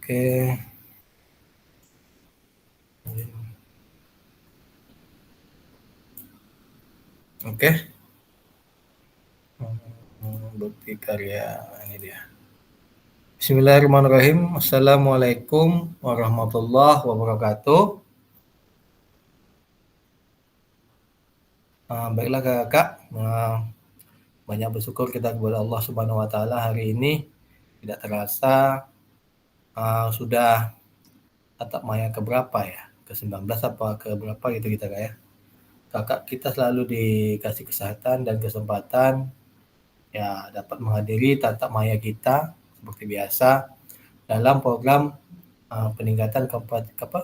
Oke. Oke. Bukti karya ini dia. Bismillahirrahmanirrahim. Assalamualaikum warahmatullahi wabarakatuh. Baiklah kakak, banyak bersyukur kita kepada Allah Subhanahu Wa Taala hari ini. Tidak terasa sudah tatap maya keberapa ya? Ke-19 apa keberapa gitu kita kak ya? Kakak kita selalu dikasih kesehatan dan kesempatan ya dapat menghadiri tatap maya kita seperti biasa dalam program peningkatan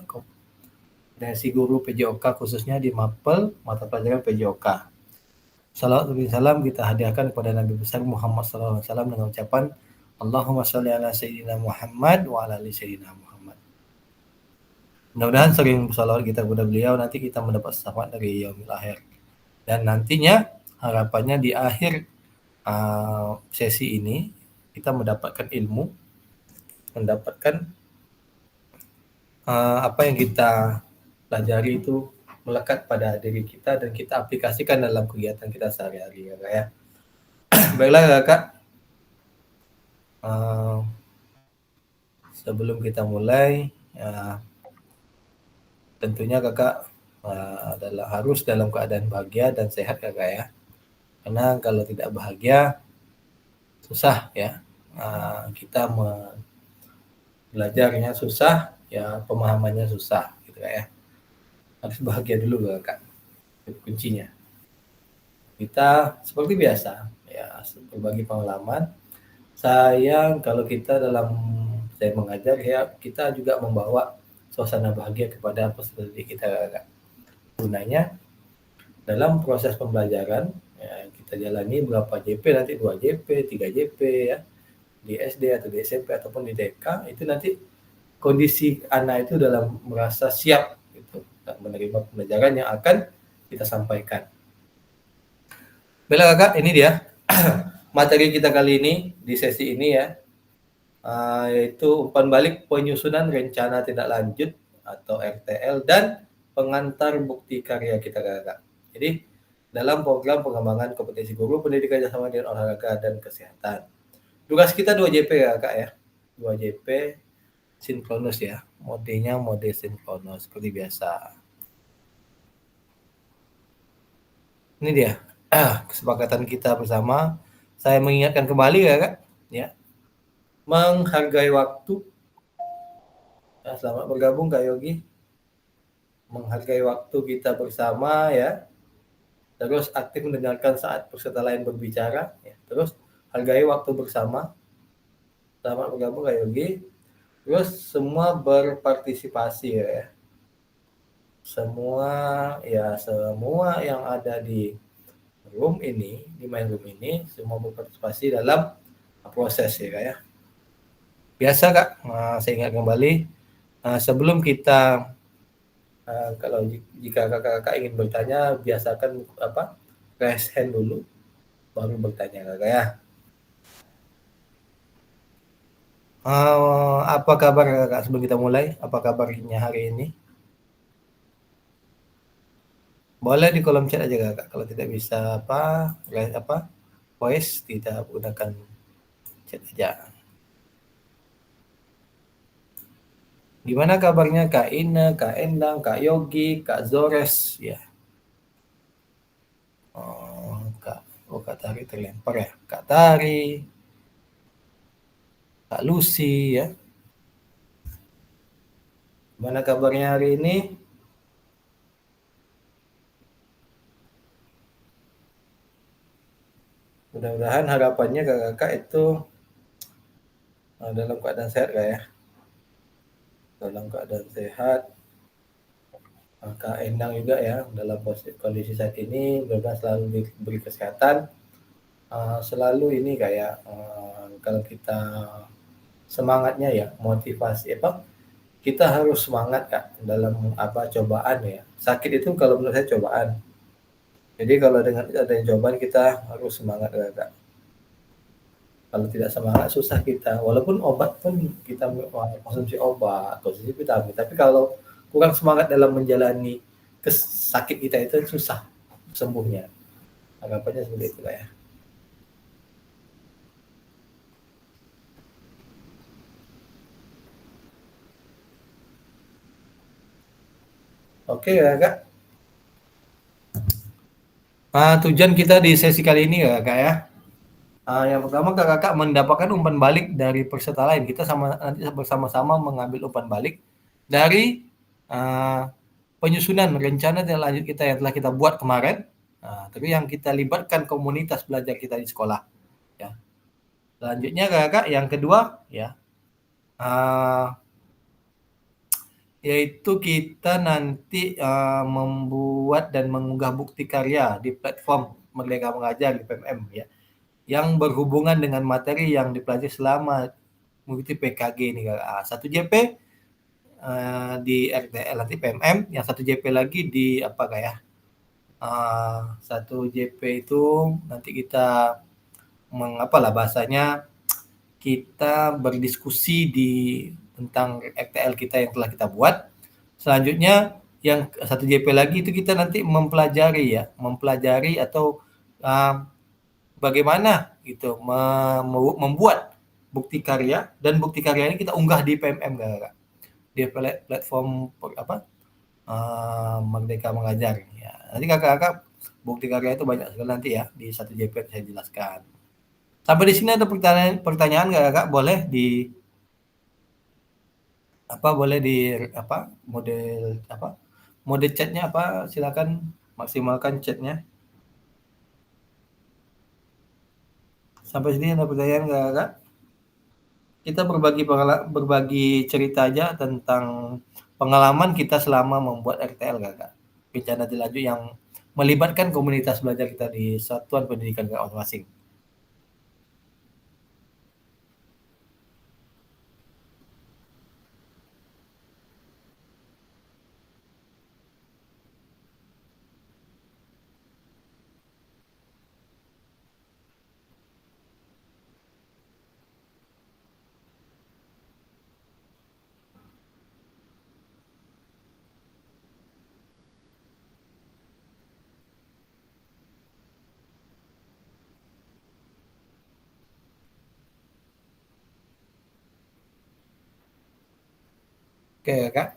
kompetensi guru PJOK khususnya di MAPEL mata pelajaran PJOK. Salawat dan salam kita hadiahkan kepada Nabi besar Muhammad SAW dengan ucapan Allahumma sholli ala sayyidina Muhammad wa ala ali sayyidina Muhammad. Mudah-mudahan sering bersalawat kita kepada beliau, nanti kita mendapat syafaat dari yaumil akhir. Dan nantinya harapannya di akhir sesi ini kita mendapatkan ilmu, mendapatkan apa yang kita pelajari itu melekat pada diri kita dan kita aplikasikan dalam kegiatan kita sehari-hari ya kak ya. Baiklah kakak, sebelum kita mulai tentunya kakak harus dalam keadaan bahagia dan sehat kakak ya, karena kalau tidak bahagia susah ya, kita belajarnya susah ya, pemahamannya susah gitu ya. Harus bahagia dulu kakak, itu kuncinya. Kita seperti biasa ya, berbagi pengalaman. Sayang kalau kita dalam saya mengajar ya, kita juga membawa suasana bahagia kepada peserta didik kita kakak. Gunanya dalam proses pembelajaran ya, kita jalani berapa JP, nanti 2 JP, 3 JP ya, di SD atau di SMP ataupun di TK, itu nanti kondisi anak itu dalam merasa siap gitu, menerima pembelajaran yang akan kita sampaikan. Baiklah kakak, ini dia materi kita kali ini di sesi ini ya, yaitu umpan balik penyusunan rencana tindak lanjut atau RTL dan pengantar bukti karya kita kakak. Jadi dalam program pengembangan kompetensi guru pendidikan kerjasama dengan olahraga dan kesehatan. Tugas kita 2 JP kakak ya, 2 JP sinkronus ya, modenya mode sinkronus seperti biasa. Ini dia kesepakatan kita bersama. Saya mengingatkan kembali kakak ya, menghargai waktu. Selamat bergabung Kak Yogi. Menghargai waktu kita bersama ya. Terus aktif mendengarkan saat peserta lain berbicara ya. Terus hargai waktu bersama. Selamat bergabung Kak Yogi. Terus semua berpartisipasi ya. Semua yang ada di room ini, di main room ini, semua berpartisipasi dalam proses ya Kak ya. Biasa Kak, saya ingat kembali, sebelum kita kalau jika kakak ingin bertanya, biasakan raise hand dulu baru bertanya kakak ya. Apa kabar kakak sebelum kita mulai? Apa kabarnya hari ini? Boleh di kolom chat aja kakak. Kalau tidak bisa voice, kita gunakan chat aja. Gimana kabarnya Kak Ina, Kak Endang, Kak Yogi, Kak Zores ya? Kak Tari terlempar ya. Kak Tari, Kak Lucy ya. Gimana kabarnya hari ini? Mudah-mudahan harapannya kakak itu dalam keadaan sehat Kak ya. Dalam keadaan sehat. Kak Endang juga ya, dalam kondisi saat ini benar selalu diberi kesehatan. Selalu ini kayak kalau kita semangatnya ya, motivasi kita harus semangat Kak dalam cobaan ya. Sakit itu kalau menurut saya cobaan. Jadi kalau dengan adanya cobaan kita harus semangat Kak. Kalau tidak semangat susah kita, walaupun obat pun kita konsumsi obat, konsumsi vitamin, tapi kalau kurang semangat dalam menjalani sakit kita itu susah sembuhnya. Anggapannya seperti itu lah ya. Oke ya Kak. Tujuan kita di sesi kali ini ya Kak ya. Yang pertama Kakak mendapatkan umpan balik dari peserta lain. Kita nanti bersama-sama mengambil umpan balik dari penyusunan rencana dan lanjut kita yang telah kita buat kemarin. Tapi yang kita libatkan komunitas belajar kita di sekolah. Ya. Selanjutnya Kakak yang kedua ya. Yaitu kita nanti membuat dan mengunggah bukti karya di platform Merdeka Mengajar di PMM ya, yang berhubungan dengan materi yang dipelajari selama mengikuti PKG ini. 1 JP di RTL nanti PMM, yang 1 JP lagi di apa kayak 1 JP itu nanti kita mengapalah bahasanya, kita berdiskusi tentang RTL kita yang telah kita buat. Selanjutnya yang 1 JP lagi itu kita nanti mempelajari atau bagaimana gitu membuat bukti karya, dan bukti karya ini kita unggah di PMM Kakak. Di platform apa? Merdeka Mengajar. Ya, nanti Kakak bukti karya itu banyak sekali nanti ya di 1 JP saya jelaskan. Sampai di sini ada pertanyaan nggak Kakak? Boleh di mode chatnya apa, silakan maksimalkan chatnya. Sampai sini ada pertanyaan nggak Kak? Kita berbagi cerita aja tentang pengalaman kita selama membuat RTL Kak. Rencana lanjut yang melibatkan komunitas belajar kita di satuan pendidikan masing-masing. Oke Kak.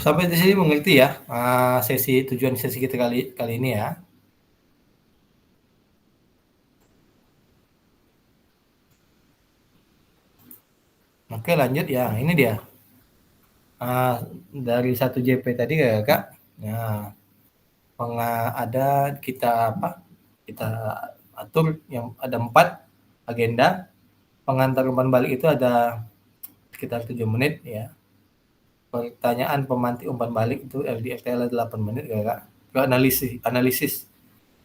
Sampai di sini mengerti ya tujuan sesi kita kali ini ya. Oke lanjut ya, ini dia. Dari 1 JP tadi Kak. Nah, ada kita atur yang ada 4 agenda. Pengantar umpan balik itu ada sekitar 7 menit ya. Pertanyaan pemantik umpan balik itu di FTL 8 menit Kak. Analisis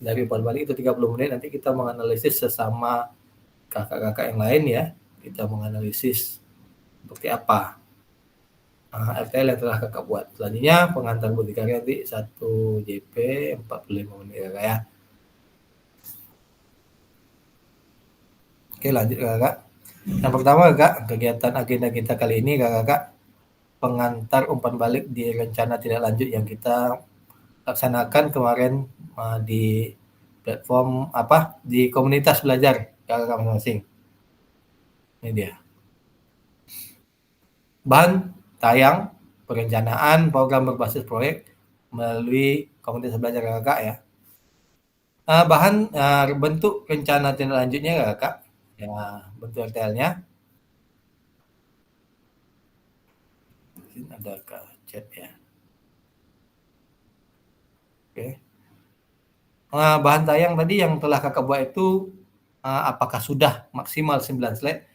dari umpan balik itu 30 menit. Nanti kita menganalisis sesama kakak-kakak yang lain ya. Kita menganalisis seperti apa FTL yang telah kakak buat. Selanjutnya pengantar bukti karya nanti 1 JP 45 menit Kakak ya. Oke lanjut Kakak. Yang pertama Kakak, kegiatan agenda kita kali ini Kakak, pengantar umpan balik di rencana tidak lanjut yang kita laksanakan kemarin di platform di komunitas belajar Kakak masing-masing. Ini dia. Bahan tayang perencanaan program berbasis proyek melalui komunitas belajar Kakak ya. Bahan bentuk rencana tindak lanjutnya Kakak. Ya, bentuk RTL-nya. Ada ke chat ya. Oke. Bahan tayang tadi yang telah Kakak buat itu apakah sudah maksimal 9 slide?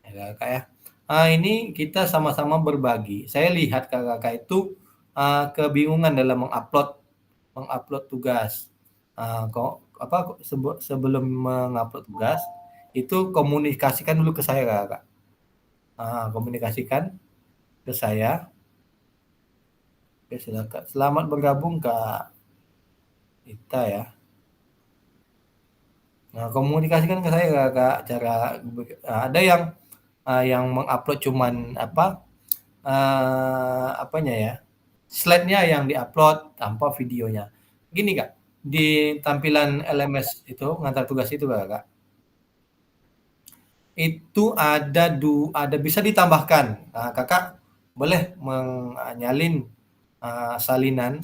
Ya, Kakak ya. Ini kita sama-sama berbagi. Saya lihat Kakak itu kebingungan dalam mengupload tugas. Sebelum mengupload tugas itu komunikasikan dulu ke saya Kakak. Komunikasikan ke saya. Oke, silakan. Selamat bergabung Kak Ita ya. Nah, komunikasikan ke saya Kak, cara ada yang mengupload cuman apanya ya, slide-nya yang diupload tanpa videonya. Gini Kak, di tampilan LMS itu, ngantar tugas itu Kak, itu ada bisa ditambahkan. Nah, Kakak boleh nyalin salinan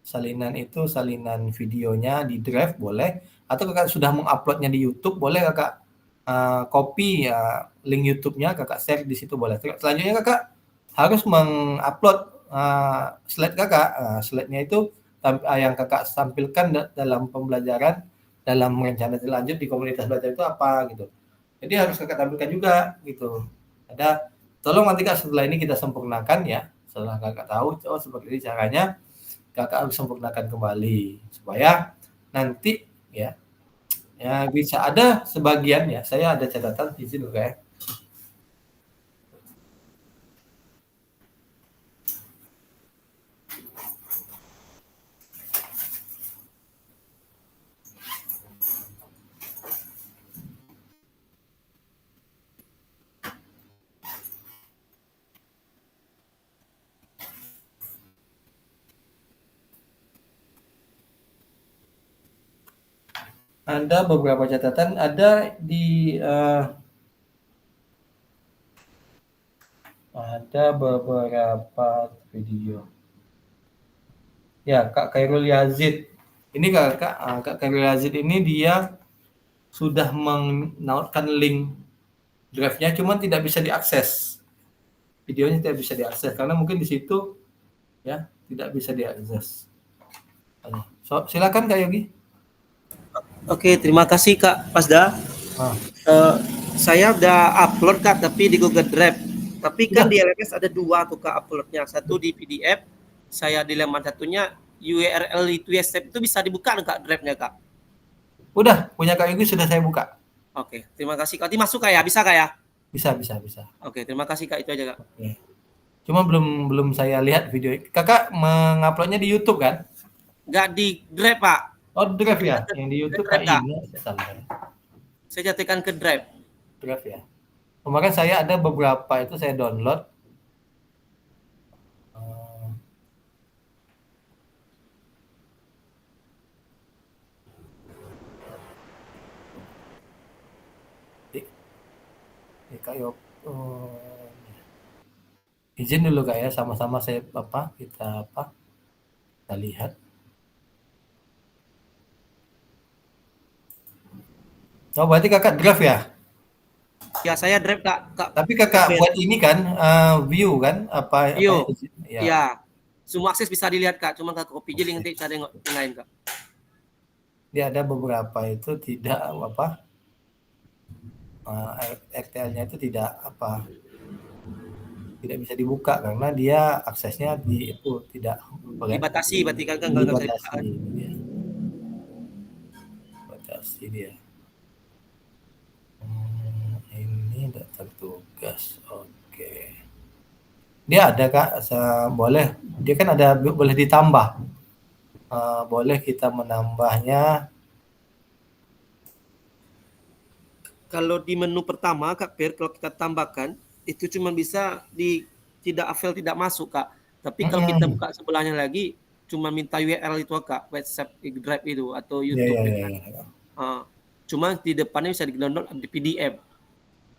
salinan itu salinan videonya di drive boleh, atau Kakak sudah menguploadnya di YouTube boleh Kakak copy ya link YouTube-nya Kakak share di situ boleh. Selanjutnya Kakak harus mengupload slide Kakak. Slide-nya itu yang Kakak tampilkan dalam pembelajaran, dalam rencana lanjut di komunitas belajar itu apa gitu. Jadi harus Kakak tampilkan juga gitu. Tolong nanti Kak setelah ini kita sempurnakan ya. Setelah Kakak tahu seperti ini caranya, Kakak harus sempurnakan kembali supaya nanti ya bisa ada sebagian ya. Saya ada catatan di sini kayak ada beberapa catatan ada di ada beberapa video. Ya, Kak Khairul Yazid. Ini Kak Khairul Yazid ini dia sudah menautkan link drive-nya cuman tidak bisa diakses. Videonya tidak bisa diakses karena mungkin di situ ya tidak bisa diakses. Silakan Kak Yogi. Oke, terima kasih Kak Pasda. Saya udah upload Kak, tapi di Google Drive. Tapi kan di LMS ada 2 tuh Kak uploadnya. Satu di PDF, saya di lembar satunya URL itu step itu bisa dibuka Kak drive-nya Kak. Udah, punya Kak Yogi sudah saya buka. Oke, terima kasih Kak. Nanti masuk Kak ya? Bisa Kak ya? Bisa. Oke, terima kasih Kak, itu aja Kak. Oke. Cuma belum saya lihat video. Kakak menguploadnya di YouTube kan? Nggak di Drive Pak. Oh, Drive ya. Yang di YouTube Kak ini. Saya jadikan ke Drive. Drive ya. Kemarin saya ada beberapa itu saya download. Kak Yok, izin dulu Kak ya, sama-sama kita lihat. Oh, berarti Kakak Drive ya? Ya, saya Drive Kak. Tapi Kakak buat ini kan view kan view. Ya. Semua akses bisa dilihat Kak, cuma Kak copy jadi nanti bisa tengok yang lain Kak. Dia ada beberapa itu tidak RTL-nya itu tidak bisa dibuka karena dia aksesnya dibatasi, berarti kan nggak bisa dibuka. Batasi dia. Ini daftar tugas. Oke. Dia ada Kak, boleh. Dia kan ada boleh ditambah. Boleh kita menambahnya. Kalau di menu pertama Kak Per, kalau kita tambahkan itu cuma bisa tidak masuk Kak. Tapi kalau kita buka sebelahnya lagi cuma minta URL itu Kak, WhatsApp Drive itu atau YouTube. Cuma di depannya bisa di-download di PDF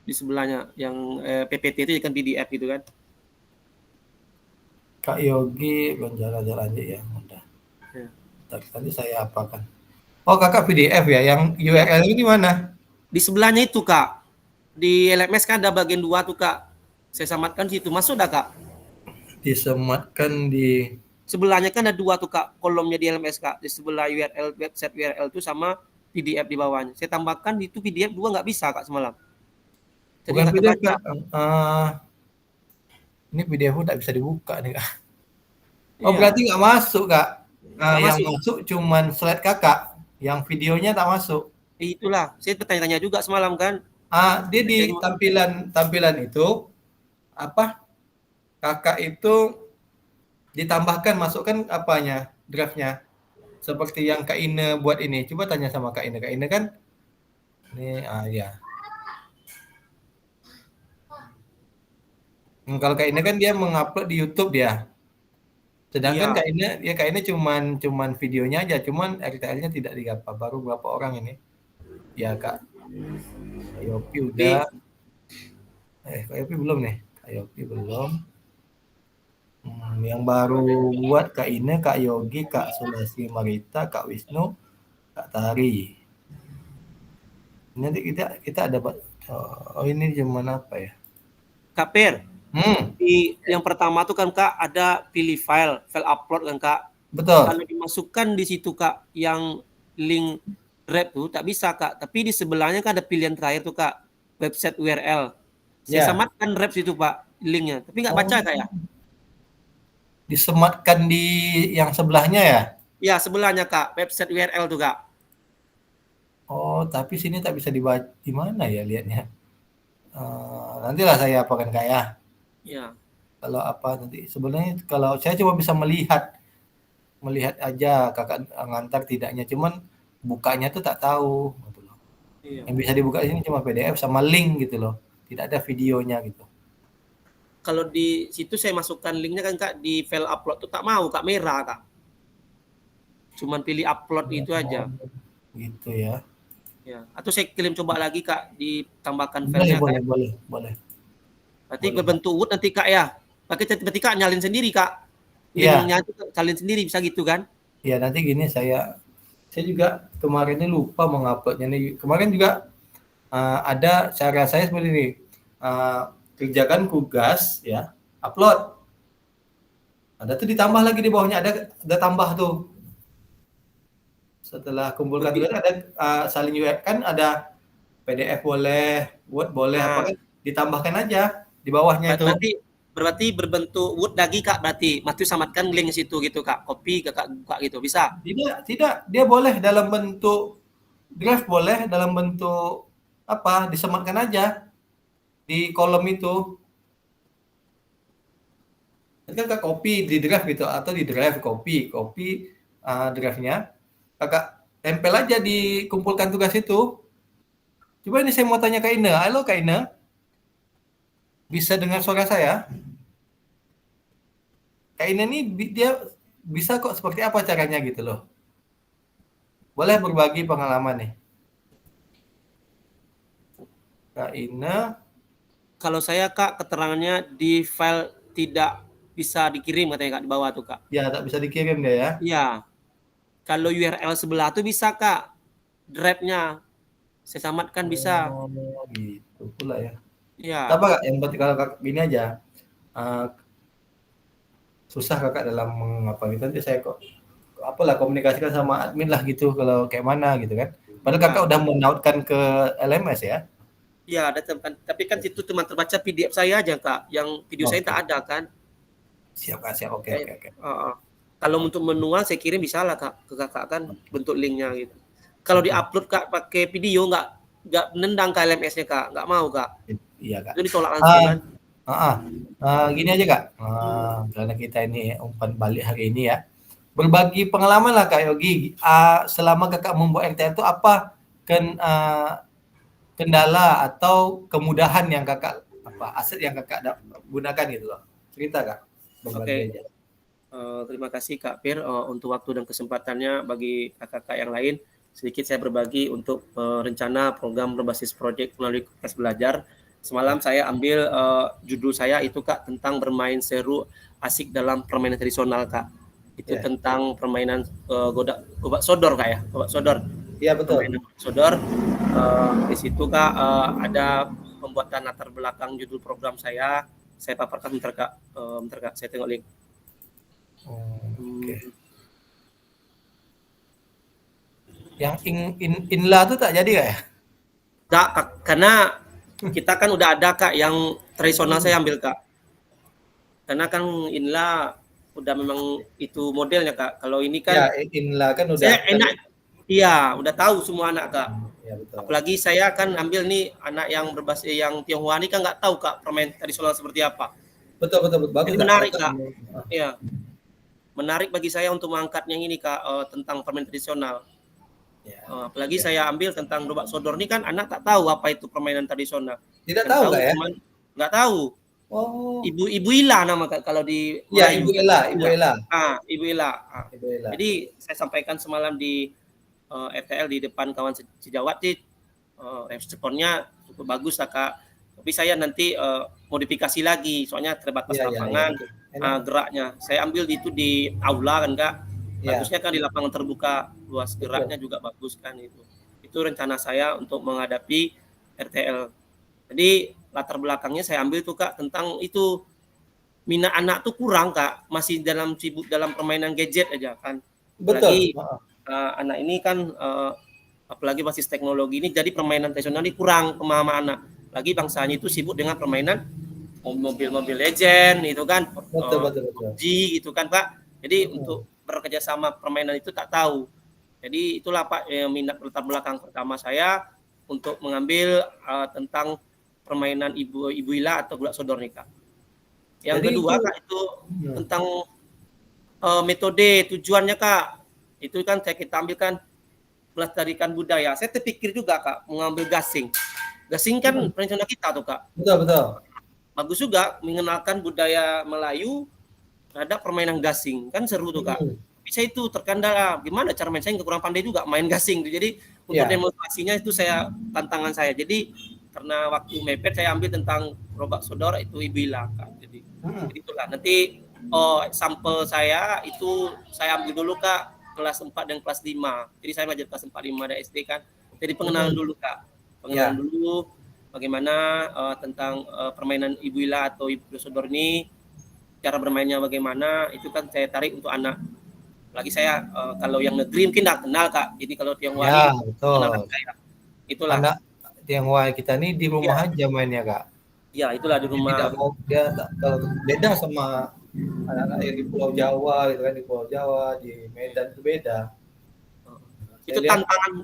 di sebelahnya yang PPT itu kan PDF gitu kan. Kak Yogi jalan-jalan aja ya, udah. Ya. Tadi saya apakan? Oh, Kakak PDF ya, yang URL ini mana? Di sebelahnya itu Kak. Di LMS kan ada bagian 2 tuh Kak. Saya sematkan situ. Masuk dah Kak? Disematkan di sebelahnya kan ada 2 tuh Kak, kolomnya di LMS Kak. Di sebelah URL website URL itu sama PDF di bawahnya. Saya tambahkan itu PDF 2 nggak bisa Kak semalam. Jadi bukan PDF Kak. Ini PDF nggak bisa dibuka nih Kak. Oh iya. Berarti nggak masuk Kak. Yang masuk cuman slide Kakak, yang videonya tak masuk. Itulah, saya bertanya-tanya juga semalam kan. Dia di tampilan itu Kakak itu ditambahkan, masukkan apanya, drive-nya. Seperti yang Kak Ine buat ini. Coba tanya sama Kak Ine. Kak Ine kan Ini ya. Kalau kayak ini kan dia mengupload di YouTube ya. Sedangkan Iya. kayak ini cuman videonya aja, cuman RTL-nya tidak digapa. Baru berapa orang ini? Ya Kak Yopi Tapi udah. Kak Yopi belum nih. Kak Yopi belum. Yang baru buat Kak Ine, Kak Yogi, Kak Sulasi Marita, Kak Wisnu, Kak Tari. Nanti kita ada ini cuman apa ya? Kak Per, Hmm, di yang pertama tuh kan Kak ada pilih file upload kan Kak. betul. Kalau dimasukkan di situ Kak yang link Drive tuh tak bisa Kak, tapi di sebelahnya kan ada pilihan terakhir tuh Kak, website URL. Saya Ya. samatkan Drive situ Pak linknya, tapi nggak baca Oh, Kak ya. disematkan di yang sebelahnya ya? Ya sebelahnya Kak, website URL tuh Kak. Oh, tapi sini tak bisa dibaca di mana ya lihatnya? Nantilah saya apakan Kak ya. Ya. Kalau apa nanti sebenarnya kalau saya cuma bisa melihat aja Kakak ngantar tidaknya, cuman bukanya tuh tak tahu gitu loh. Iya. Yang bisa dibuka di sini cuma PDF sama link gitu loh. Tidak ada videonya gitu. Kalau di situ saya masukkan linknya kan Kak di file upload tuh tak mau Kak, merah Kak. Cuman pilih upload itu Oh, aja. gitu ya. Ya. Atau saya kirim coba lagi Kak, ditambahkan Boleh, filenya Kak. boleh, boleh, boleh, Berarti boleh. berbentuk Word nanti Kak ya. Berarti Kak nyalin sendiri Kak. Iya, Linknya itu salin sendiri bisa gitu kan? iya nanti gini saya juga kemarin ini lupa menguploadnya nih. Kemarin juga ada cara saya seperti ini. Kerjakan tugas ya, upload. Ada tuh ditambah lagi di bawahnya ada tambah tuh. Setelah kumpulkan Lebih tugas ada saling UF kan ada PDF boleh, Word boleh apa nah, kan ditambahkan aja di bawahnya itu. berarti berarti berbentuk Word lagi Kak berarti. Matu samatkan link situ gitu Kak. Copy Kakak buka gitu bisa. Tidak, tidak, dia boleh dalam bentuk draft boleh dalam bentuk apa disematkan aja di kolom itu. Nanti kan kakak copy di drive gitu atau di drive copy drive-nya kakak tempel aja dikumpulkan tugas itu. Coba ini saya mau tanya Kak Ina. Halo Kak Ina, bisa dengar suara saya? Kak Ina ini dia bisa kok seperti apa caranya gitu loh. Boleh berbagi pengalaman nih. Kak Ina, Kalau saya Kak keterangannya di file tidak bisa dikirim katanya Kak di bawah tuh Kak. ya tak bisa dikirim deh ya. Iya. Kalau URL sebelah tuh bisa Kak. Drive-nya saya samatkan bisa. Oh, gitu pula ya. Tak Iya. apa Kak, yang penting kalau Kak gini aja. Uh, Susah Kakak dalam mengapa gitu nanti saya kok apalah komunikasikan sama admin lah gitu kalau kayak mana gitu kan. Padahal Kakak Ya. udah menautkan ke LMS ya. Iya ada tapi kan situ cuma terbaca PDF saya aja Kak. Yang video saya Oke. tak ada kan. Siap Kak, siap. Oke, Kayak, oke, oke. kalau Oke. untuk manual saya kirim bisa lah Kak ke Kakak kan bentuk linknya gitu. Kalau Oke. diupload Kak pakai video nggak nendang ke LMS-nya Kak, nggak mau Kak. Iya Kak. Itu ditolak langsung Ah, kan. Gini aja Kak. Karena kita ini umpan balik hari ini ya. Berbagi pengalaman lah Kak Yogi. Selama Kakak membuat RTL itu apa kendala atau kemudahan yang Kakak aset yang Kakak gunakan gitu loh. Cerita Kak. Berbagi Oke. aja. Terima kasih Kak Pir untuk waktu dan kesempatannya bagi kakak-kakak yang lain. Sedikit saya berbagi untuk rencana program berbasis proyek melalui Kelas Belajar. Semalam saya ambil judul saya itu Kak tentang bermain seru asik dalam permainan tradisional Kak. Itu Ya. tentang permainan obat sodor Kak ya, obat sodor. Iya betul. Permainan obat sodor. Di situ Kak ada pembuatan latar belakang judul program saya. Saya paparkan bentar Kak, saya tengok link. Oke. Yang inla tuh tak jadi Kak ya? Kak, karena kita kan udah ada Kak yang tradisional saya ambil Kak. Karena kan inilah udah memang itu modelnya Kak. Kalau ini Ya, kan inla kan udah saya enak, iya udah tahu semua anak Kak. ya betul. Apalagi saya kan ambil nih anak yang berbasis yang Tionghoa ini kan nggak tahu Kak permain tradisional seperti apa. Betul, betul, betul. Bagus Jadi Kak. menarik Kakak Kak. Iya, menarik bagi saya untuk mengangkat yang ini Kak tentang permain tradisional. Ya. Apalagi Ya. saya ambil tentang gerobak sodor ini kan anak tak tahu apa itu permainan tradisional. Tidak Yang tahu tahu Kak ya? cuman nggak tahu. Oh, Ibu Ila nama kalau di ya Melayu. Ibu Ella, Ibu Ibu Ila. Ella, Ibu Ila. Ibu Ella. Jadi saya sampaikan semalam di RTL di depan kawan sejawat sih, responnya cukup bagus lah Kak. Tapi saya nanti modifikasi lagi, soalnya terbatas Iya, iya, iya. lapangan Enak. geraknya. Saya ambil itu di aula kan Kak. Iya, Bagusnya kan di lapangan terbuka, luas betul. geraknya juga bagus kan itu. Itu rencana saya untuk menghadapi RTL. Jadi latar belakangnya saya ambil tuh Kak tentang itu, minat anak tuh kurang Kak, masih sibuk dalam permainan gadget aja kan. Betul. Apalagi anak ini kan apalagi basis teknologi ini, jadi permainan tradisional ini kurang pemahaman anak. Lagi bangsanya itu sibuk dengan permainan mobil legend itu kan, Betul, betul, betul. PUBG gitu kan Pak. Jadi Hmm. untuk bekerja sama permainan itu tak tahu. Jadi itulah Pak minat latar belakang pertama saya untuk mengambil tentang permainan ibu ila atau gulak sodor nih Kak. Yang Jadi kedua itu, Kak itu tentang metode tujuannya Kak. Itu kan kita ambilkan melestarikan budaya. Saya terpikir juga Kak mengambil gasing. Gasing kan tradisional kita tuh Kak. betul, betul. Bagus juga mengenalkan budaya Melayu terhadap permainan gasing. Kan seru tuh Kak. Bisa itu terkendala gimana cara main, saya kurang pandai juga main gasing. Jadi untuk demonstrasinya itu tantangan saya. Jadi karena waktu mepet saya ambil tentang gerobak sodor itu Ibu Ila Kak. Jadi itulah nanti sampel saya itu saya ambil dulu Kak kelas 4 dan kelas 5. Jadi saya belajar kelas 4 5 dari SD kan. Jadi pengenalan dulu Kak. Pengenalan dulu bagaimana tentang permainan Ibu Ila atau Ibu Sodor ini, cara bermainnya bagaimana, itu kan saya tarik untuk anak. Lagi saya kalau yang negeri mungkin tidak kenal Kak. Jadi kalau Tionghoa ini kenalan saya. Itulah. Anak Tionghoa kita nih di rumah aja mainnya Kak. Ya itulah di rumah. Tidak mau dia kalau beda sama anak-anak yang di Pulau Jawa gitu kan, di Pulau Jawa, di Medan itu beda. Itu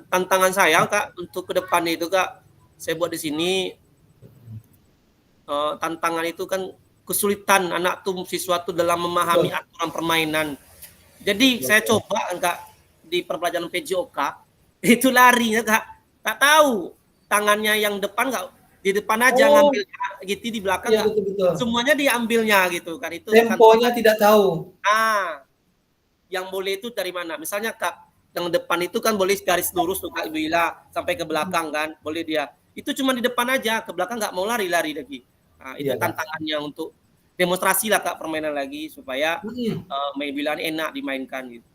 tantangan saya Kak untuk ke depan itu Kak. Saya buat di sini tantangan itu kan kesulitan anak tuh siswa tuh dalam memahami aturan permainan. Jadi saya coba Kak di pembelajaran PJOK itu larinya Kak, tak tahu tangannya yang depan nggak di depan aja ngambilnya gitu, di belakang iya, betul. Semuanya diambilnya gitu kan. Itu temponya tidak tahu. Yang boleh itu dari mana? Misalnya Kak yang depan itu kan boleh garis lurus tuh Kak Ibu Ila sampai ke belakang kan, boleh dia. Itu cuma di depan aja, ke belakang nggak mau lari lagi. Itu tantangannya untuk demonstrasi lah Kak permainan lagi supaya main bila enak dimainkan gitu.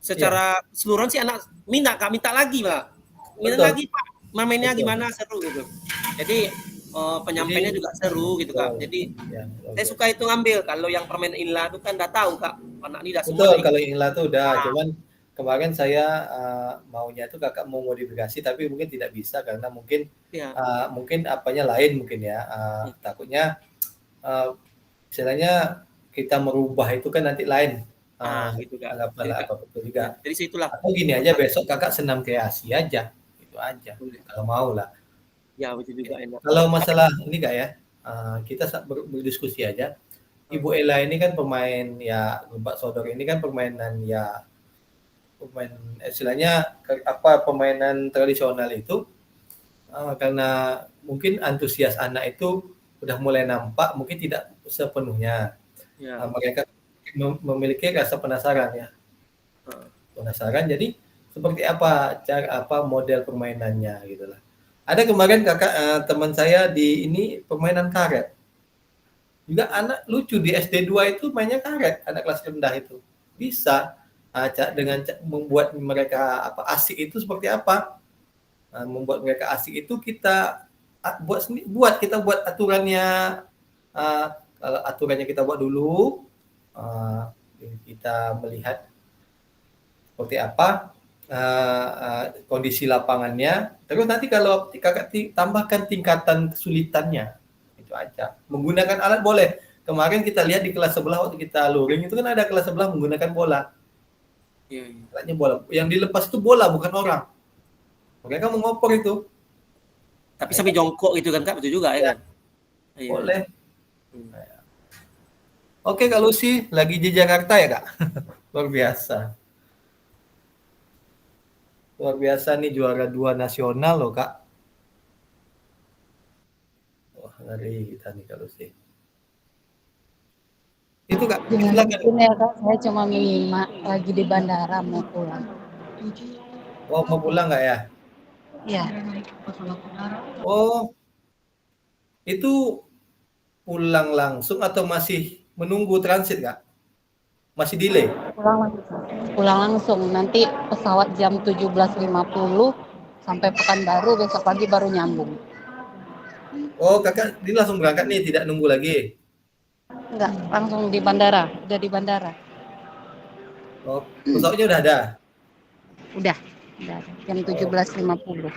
Secara keseluruhan sih anak minta Kak, minta lagi Pak. Minta lagi Pak, mainnya gimana, seru gitu. Jadi penyampainya juga seru gitu Kak. Jadi saya suka itu ngambil. Kalau yang permainan Ila itu kan udah tahu Kak. Anak ini udah semua. Betul, kalau Ila tuh udah, cuman kemarin saya maunya tuh Kakak mau modifikasi tapi mungkin tidak bisa karena mungkin mungkin apanya lain mungkin ya. Takutnya istilahnya kita merubah itu kan nanti lain. Gitu Kak. Apa betul juga. Jadi situlah. Atau gini aja, besok Kakak senam kreasi aja. Itu aja. Kalau mau lah. Ya, betul juga enak. Kalau masalah ini Kak ya, kita berdiskusi aja. Ibu Ella ini kan pemain ya, gerobak sodor ini kan permainan ya, istilahnya permainan tradisional itu karena mungkin antusias anak itu udah mulai nampak, mungkin tidak sepenuhnya. Mereka memiliki rasa penasaran ya. Penasaran, jadi seperti apa model permainannya gitu lah. Ada kemarin Kakak teman saya di ini permainan karet. Juga anak lucu di SD 2 itu mainnya karet, anak kelas rendah itu. Bisa dengan membuat mereka asik itu seperti apa? Membuat mereka asik itu kita buat aturannya. Kalau aturannya kita buat dulu, kita melihat seperti apa kondisi lapangannya. Terus nanti kalau Kakak tambahkan tingkatan kesulitannya, itu aja. Menggunakan alat boleh. Kemarin kita lihat di kelas sebelah waktu kita luring itu kan ada kelas sebelah menggunakan bola. Alatnya bola. Yang dilepas itu bola bukan orang. Mereka mau ngopor itu. Tapi sampai jongkok gitu kan Kak, betul juga ya kan? Boleh. Oke, Kak Lucy lagi di Jakarta ya Kak? Luar biasa. Luar biasa nih, juara 2 nasional loh, Kak. Wah, ngeri kita nih kalau sih. Itu Kak, Dengan silakan. izin ya Kak, saya cuma menyimak lagi di bandara mau pulang. Oh, mau pulang nggak ya? Ya, Oh, itu pulang langsung atau masih menunggu transit, Kak? Masih delay? pulang langsung. Pulang langsung. Nanti pesawat jam 17.50 sampai Pekanbaru, besok pagi baru nyambung. Oh, Kakak ini langsung berangkat nih, tidak nunggu lagi? Enggak, langsung di bandara. Udah di bandara. Oh, pesawatnya udah ada? Udah. Udah. Jam Oh, 17.50.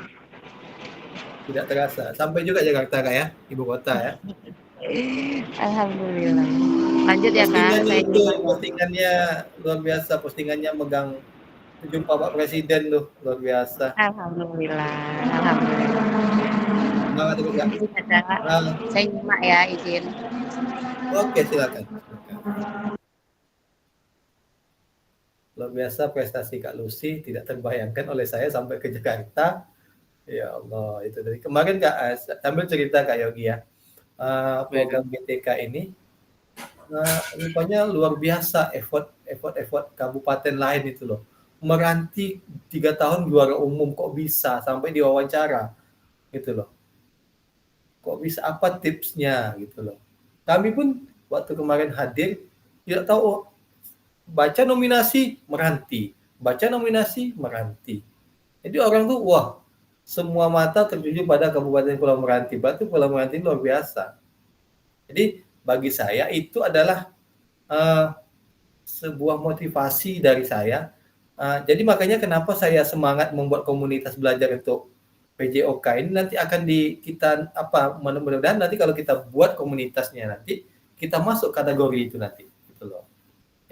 tidak terasa. Sampai juga Jakarta, Kak ya? Ibu kota ya? Alhamdulillah. Lanjut ya Kak, Postingannya saya itu, nyimak ya. postingannya luar biasa. Postingannya megang jumpa Pak Presiden tuh, luar biasa. Alhamdulillah. Alhamdulillah. Semangat terus, Kak. Izin ya Kak. Nah, Saya nyimak ya, izin. oke, silakan. Silakan. Luar biasa prestasi Kak Lucy, tidak terbayangkan oleh saya sampai ke Jakarta. Ya Allah, itu dari kemarin Kak, sambil cerita Kak Yogi ya, Baik, program BTK ini rupanya luar biasa effort kabupaten lain itu loh. Meranti 3 tahun juara umum kok bisa sampai diwawancara gitu loh. Kok bisa, apa tipsnya gitu loh. Kami pun waktu kemarin hadir tidak tahu, baca nominasi meranti, baca nominasi meranti. Jadi orang tuh wah, semua mata tertuju pada Kabupaten Pulau Meranti. Berarti Pulau Meranti luar biasa. Jadi bagi saya itu adalah uh, sebuah motivasi dari saya. Jadi makanya kenapa saya semangat membuat komunitas belajar untuk PJOK ini, nanti akan kita apa, mudah-mudahan nanti kalau kita buat komunitasnya nanti kita masuk kategori itu nanti gitu loh.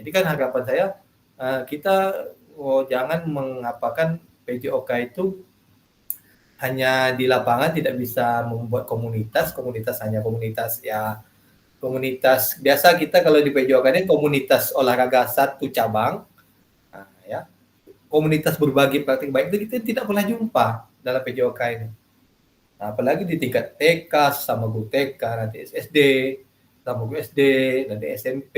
Jadi kan harapan saya kita jangan mengapakan PJOK itu hanya di lapangan, tidak bisa membuat komunitas hanya komunitas ya, komunitas biasa kita kalau di PJOK ini komunitas olahraga satu cabang, ya komunitas berbagi praktik baik itu kita tidak pernah jumpa dalam PJOK ini. Nah, apalagi di tingkat TK sama guru TK, nanti SD sama guru SD, nanti SMP,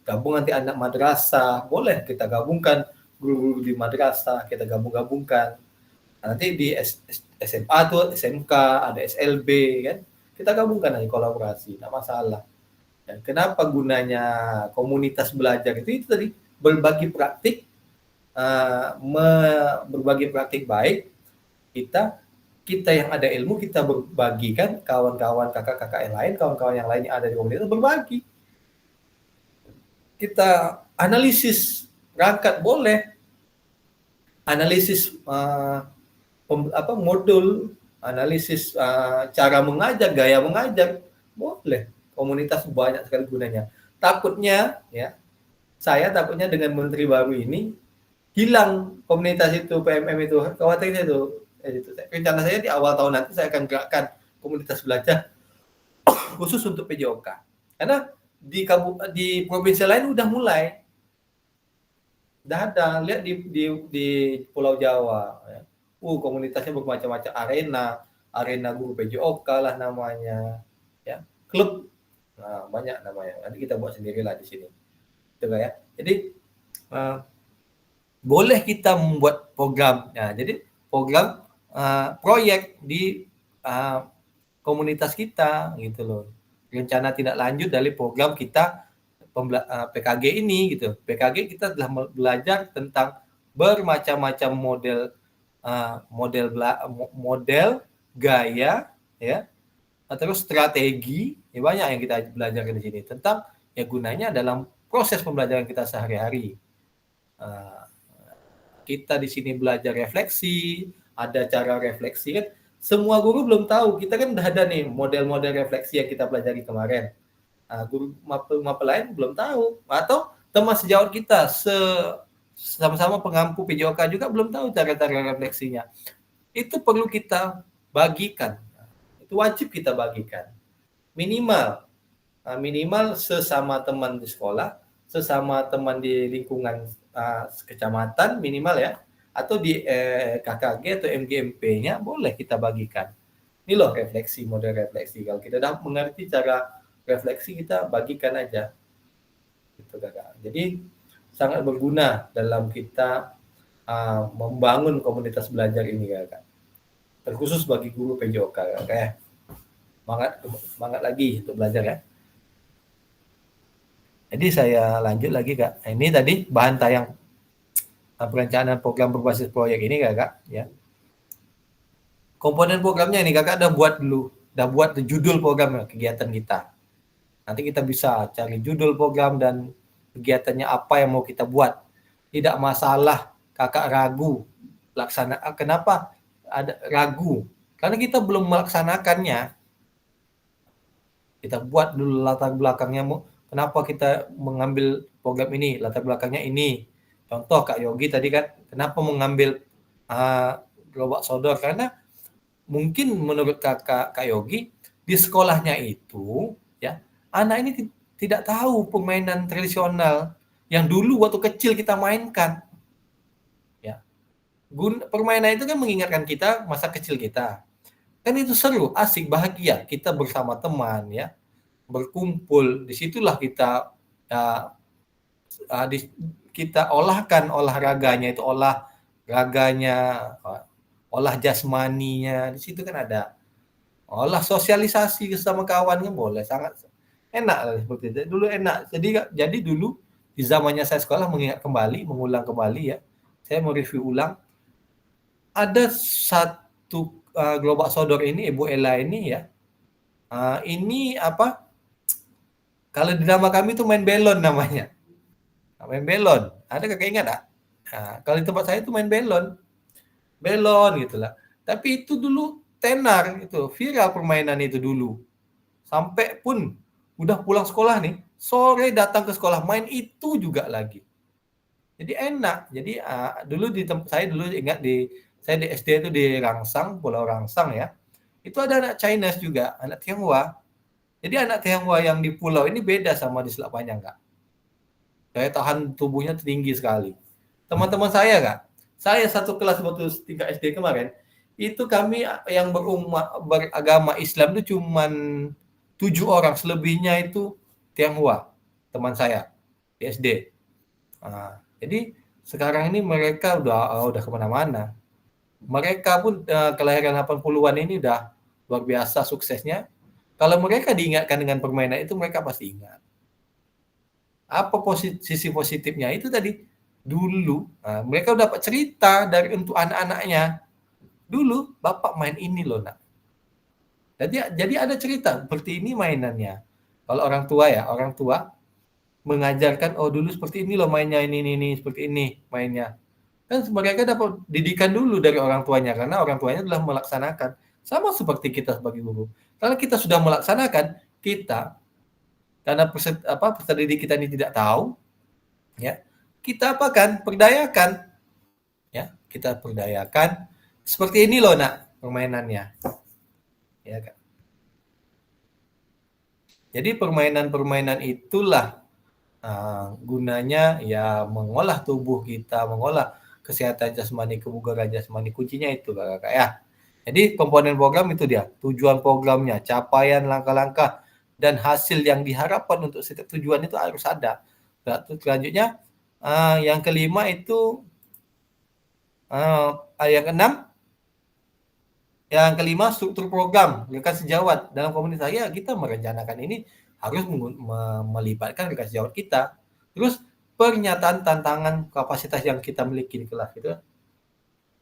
gabung nanti anak madrasah, boleh kita gabungkan guru-guru di madrasah, kita gabung-gabungkan. Nanti di SMA tuh SMK, ada SLB kan, kita gabungkan aja kolaborasi, tidak masalah. Dan kenapa gunanya komunitas belajar itu tadi, berbagi praktik, berbagi praktik baik, kita yang ada ilmu kita berbagikan, kawan-kawan kakak-kakak yang lain, kawan-kawan yang lain yang ada di komunitas berbagi. Kita analisis perangkat boleh, analisis modul, analisis cara mengajar, gaya mengajar, boleh. Komunitas banyak sekali gunanya. Takutnya ya, saya takutnya dengan menteri baru ini hilang komunitas itu, PMM itu, khawatirnya itu. Rencana saya di awal tahun nanti saya akan gerakkan komunitas belajar khusus untuk PJOK. Karena di provinsi lain udah mulai, udah ada, lihat di Pulau Jawa. Ya. Komunitasnya bermacam-macam, arena guru PJOK lah namanya, ya, klub, nah, banyak namanya. Nanti kita buat sendirilah di sini, gitu ya. Jadi boleh kita membuat program. Nah, jadi program proyek di komunitas kita gitu loh. Rencana tindak lanjut dari program kita PKG ini gitu. PKG kita telah belajar tentang bermacam-macam model gaya ya, terus strategi ya, banyak yang kita belajar di sini tentang ya gunanya dalam proses pembelajaran kita sehari-hari. Kita di sini belajar refleksi, ada cara refleksi kan. Semua guru belum tahu, kita kan udah ada nih model-model refleksi yang kita pelajari kemarin. Guru mapel lain belum tahu, atau teman sejawat kita sama-sama pengampu PJOK juga belum tahu cara-cara refleksinya. Itu perlu kita bagikan, itu wajib kita bagikan. Minimal sesama teman di sekolah, sesama teman di lingkungan kecamatan minimal ya, atau di KKG atau MGMP-nya boleh kita bagikan. Ini loh refleksi, model refleksi. Kalau kita udah mengerti cara refleksi, kita bagikan aja. Gitu, Kakak. Jadi sangat berguna dalam kita membangun komunitas belajar ini, Kakak. Terkhusus bagi guru PJOK, Kakak ya. Semangat lagi untuk belajar ya. Jadi saya lanjut lagi, Kak. Ini tadi bahan tayang perencanaan program berbasis proyek ini, Kakak ya. Komponen programnya ini Kakak udah buat dulu, udah buat judul program kegiatan kita. Nanti kita bisa cari judul program dan kegiatannya apa yang mau kita buat. Tidak masalah Kakak ragu kenapa ada ragu? Karena kita belum melaksanakannya. Kita buat dulu latar belakangnya, kenapa kita mengambil program ini, latar belakangnya ini. Contoh Kak Yogi tadi kan, kenapa mengambil gerobak sodor? Karena mungkin menurut Kak Yogi, di sekolahnya itu, ya anak ini tidak tahu permainan tradisional yang dulu waktu kecil kita mainkan. Ya, permainan itu kan mengingatkan kita masa kecil kita. Kan itu seru, asik, bahagia. Kita bersama teman, ya berkumpul. Disitulah kita kita olahkan olahraganya itu, olah jasmaninya. Di situ kan ada olah sosialisasi sama kawan kan boleh, sangat enak lah seperti itu. Dulu enak. Jadi dulu di zamannya saya sekolah, mengulang kembali ya. Saya mau review ulang. Ada satu gerobak sodor ini, Ibu Ella ini ya. Ini apa? Kalau di nama kami itu main belon namanya. Main belon. Ada Kakak ingat tak? Nah, kalau di tempat saya itu main belon. Belon gitulah. Tapi itu dulu tenar itu, viral permainan itu dulu. Sampai pun udah pulang sekolah nih, sore datang ke sekolah main itu juga lagi. Jadi enak. Jadi dulu saya dulu ingat saya di SD itu di Rangsang, Pulau Rangsang ya. Itu ada anak Chinese juga, anak Tionghoa. Jadi anak Tionghoa yang di pulau ini beda sama di Selat Panjang, Kak. Daya tahan tubuhnya tinggi sekali. Teman-teman saya, Kak, saya satu kelas waktu 3 SD kemarin, itu kami yang beragama Islam itu cuman 7 orang, selebihnya itu Tionghoa, teman saya di SD. Jadi sekarang ini mereka udah kemana-mana. Mereka pun kelahiran 80-an ini udah luar biasa suksesnya. Kalau mereka diingatkan dengan permainan itu, mereka pasti ingat. Apa sisi positifnya? Itu tadi, dulu mereka dapat cerita untuk anak-anaknya. Dulu, Bapak main ini loh, nak. Jadi ada cerita, seperti ini mainannya. Kalau orang tua mengajarkan, oh dulu seperti ini loh mainnya, ini, seperti ini mainnya. Kan mereka dapat didikan dulu dari orang tuanya, karena orang tuanya telah melaksanakan. Sama seperti kita sebagai guru. Kalau kita sudah melaksanakan, karena peserta didik kita ini tidak tahu, ya kita perdayakan, ya kita perdayakan. Seperti ini loh nak permainannya, ya kan. Jadi permainan itulah gunanya ya, mengolah tubuh kita, mengolah kesehatan jasmani, kebugaran jasmani. Kuncinya itu Kakak ya. Jadi komponen program itu dia, tujuan programnya, capaian langkah-langkah, dan hasil yang diharapkan untuk setiap tujuan itu harus ada. Selanjutnya, yang kelima itu, yang kelima struktur program rekan sejawat. Dalam komunitas saya, kita merencanakan ini harus melibatkan rekan sejawat kita. Terus pernyataan tantangan kapasitas yang kita miliki di kelas gitu.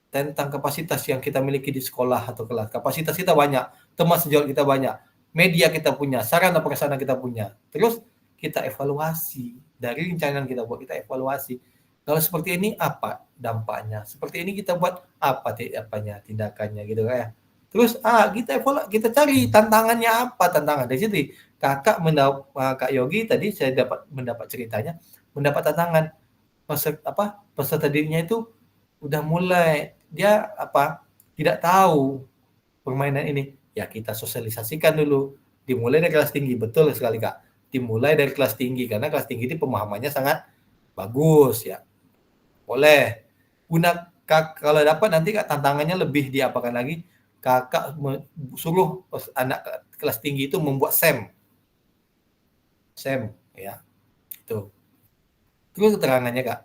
Tentang kapasitas yang kita miliki di sekolah atau kelas. Kapasitas kita banyak, teman sejawat kita banyak, media kita punya, sarana prasarana kita punya. Terus kita evaluasi. Dari rencana kita buat, kita evaluasi. Kalau seperti ini apa dampaknya? Seperti ini kita buat apa tindakannya gitu ya. Terus kita cari tantangannya apa Dari situ Kak Yogi tadi saya mendapat ceritanya, mendapat tantangan peserta dirinya itu udah mulai dia tidak tahu permainan ini. Ya kita sosialisasikan dulu. Dimulai dari kelas tinggi, betul sekali Kak. Dimulai dari kelas tinggi karena kelas tinggi itu pemahamannya sangat bagus ya. Boleh kalau dapat nanti Kak tantangannya lebih diapakan lagi, Kakak suruh anak kelas tinggi itu membuat SEM ya, itu. Terus keterangannya Kak.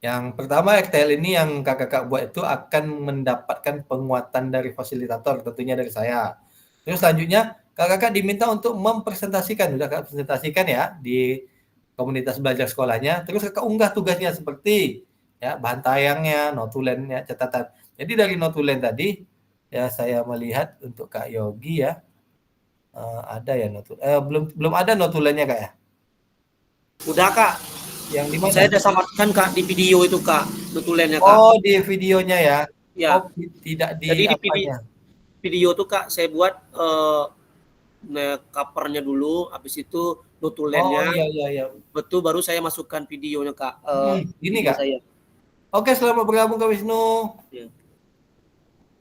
Yang pertama RTL ini yang kakak buat itu akan mendapatkan penguatan dari fasilitator, tentunya dari saya. Terus selanjutnya kakak diminta untuk mempresentasikan, sudah kakak presentasikan ya di komunitas belajar sekolahnya. Terus kakak unggah tugasnya seperti ya bahan tayangnya, notulennya, catatan. Jadi dari notulen tadi ya saya melihat untuk Kak Yogi ya ada ya belum ada notulennya Kak ya. Udah Kak, Yang di mana? saya udah samarkan Kak di video itu Kak, notulennya Kak. Oh di videonya ya. Ya. Oh tidak di Jadi apanya? di video tuh Kak saya buat covernya dulu, habis itu notulennya. Oh iya. Betul, baru saya masukkan videonya Kak. Ini video Kak. saya. Oke, selamat bergabung Kak Wisnu. Ya.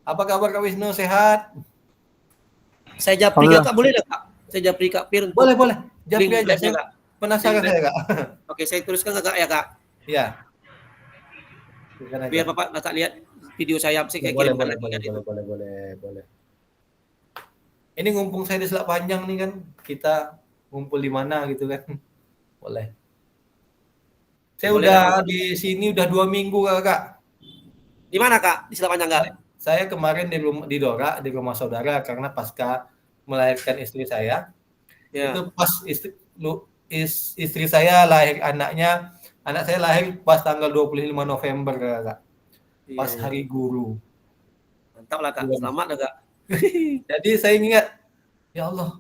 Apa kabar Kak Wisnu? Sehat? Saya japri Kak, boleh nggak Kak? Saya japri Kak Pir untuk Boleh. Japri link aja Kak. Penasaran saya Kak. Oke, saya teruskan Kak ya Kak. Iya. Biar Bapak Kakak lihat video saya sih kayak Boleh. Ini ngumpul saya di Selat Panjang nih kan. Kita ngumpul di mana gitu kan. Boleh. Saya Boleh, udah Kak. di sini udah 2 minggu Kak. Di mana Kak? Di Selat Panjang Kak? Saya kemarin di Dora, di rumah saudara karena pasca melahirkan istri saya. Ya. Itu pas istri saya lahir anak saya lahir pas tanggal 25 November Kak. Pas hari guru. Mantap lah Kak, selamat lah Kak. Jadi saya ingat, ya Allah,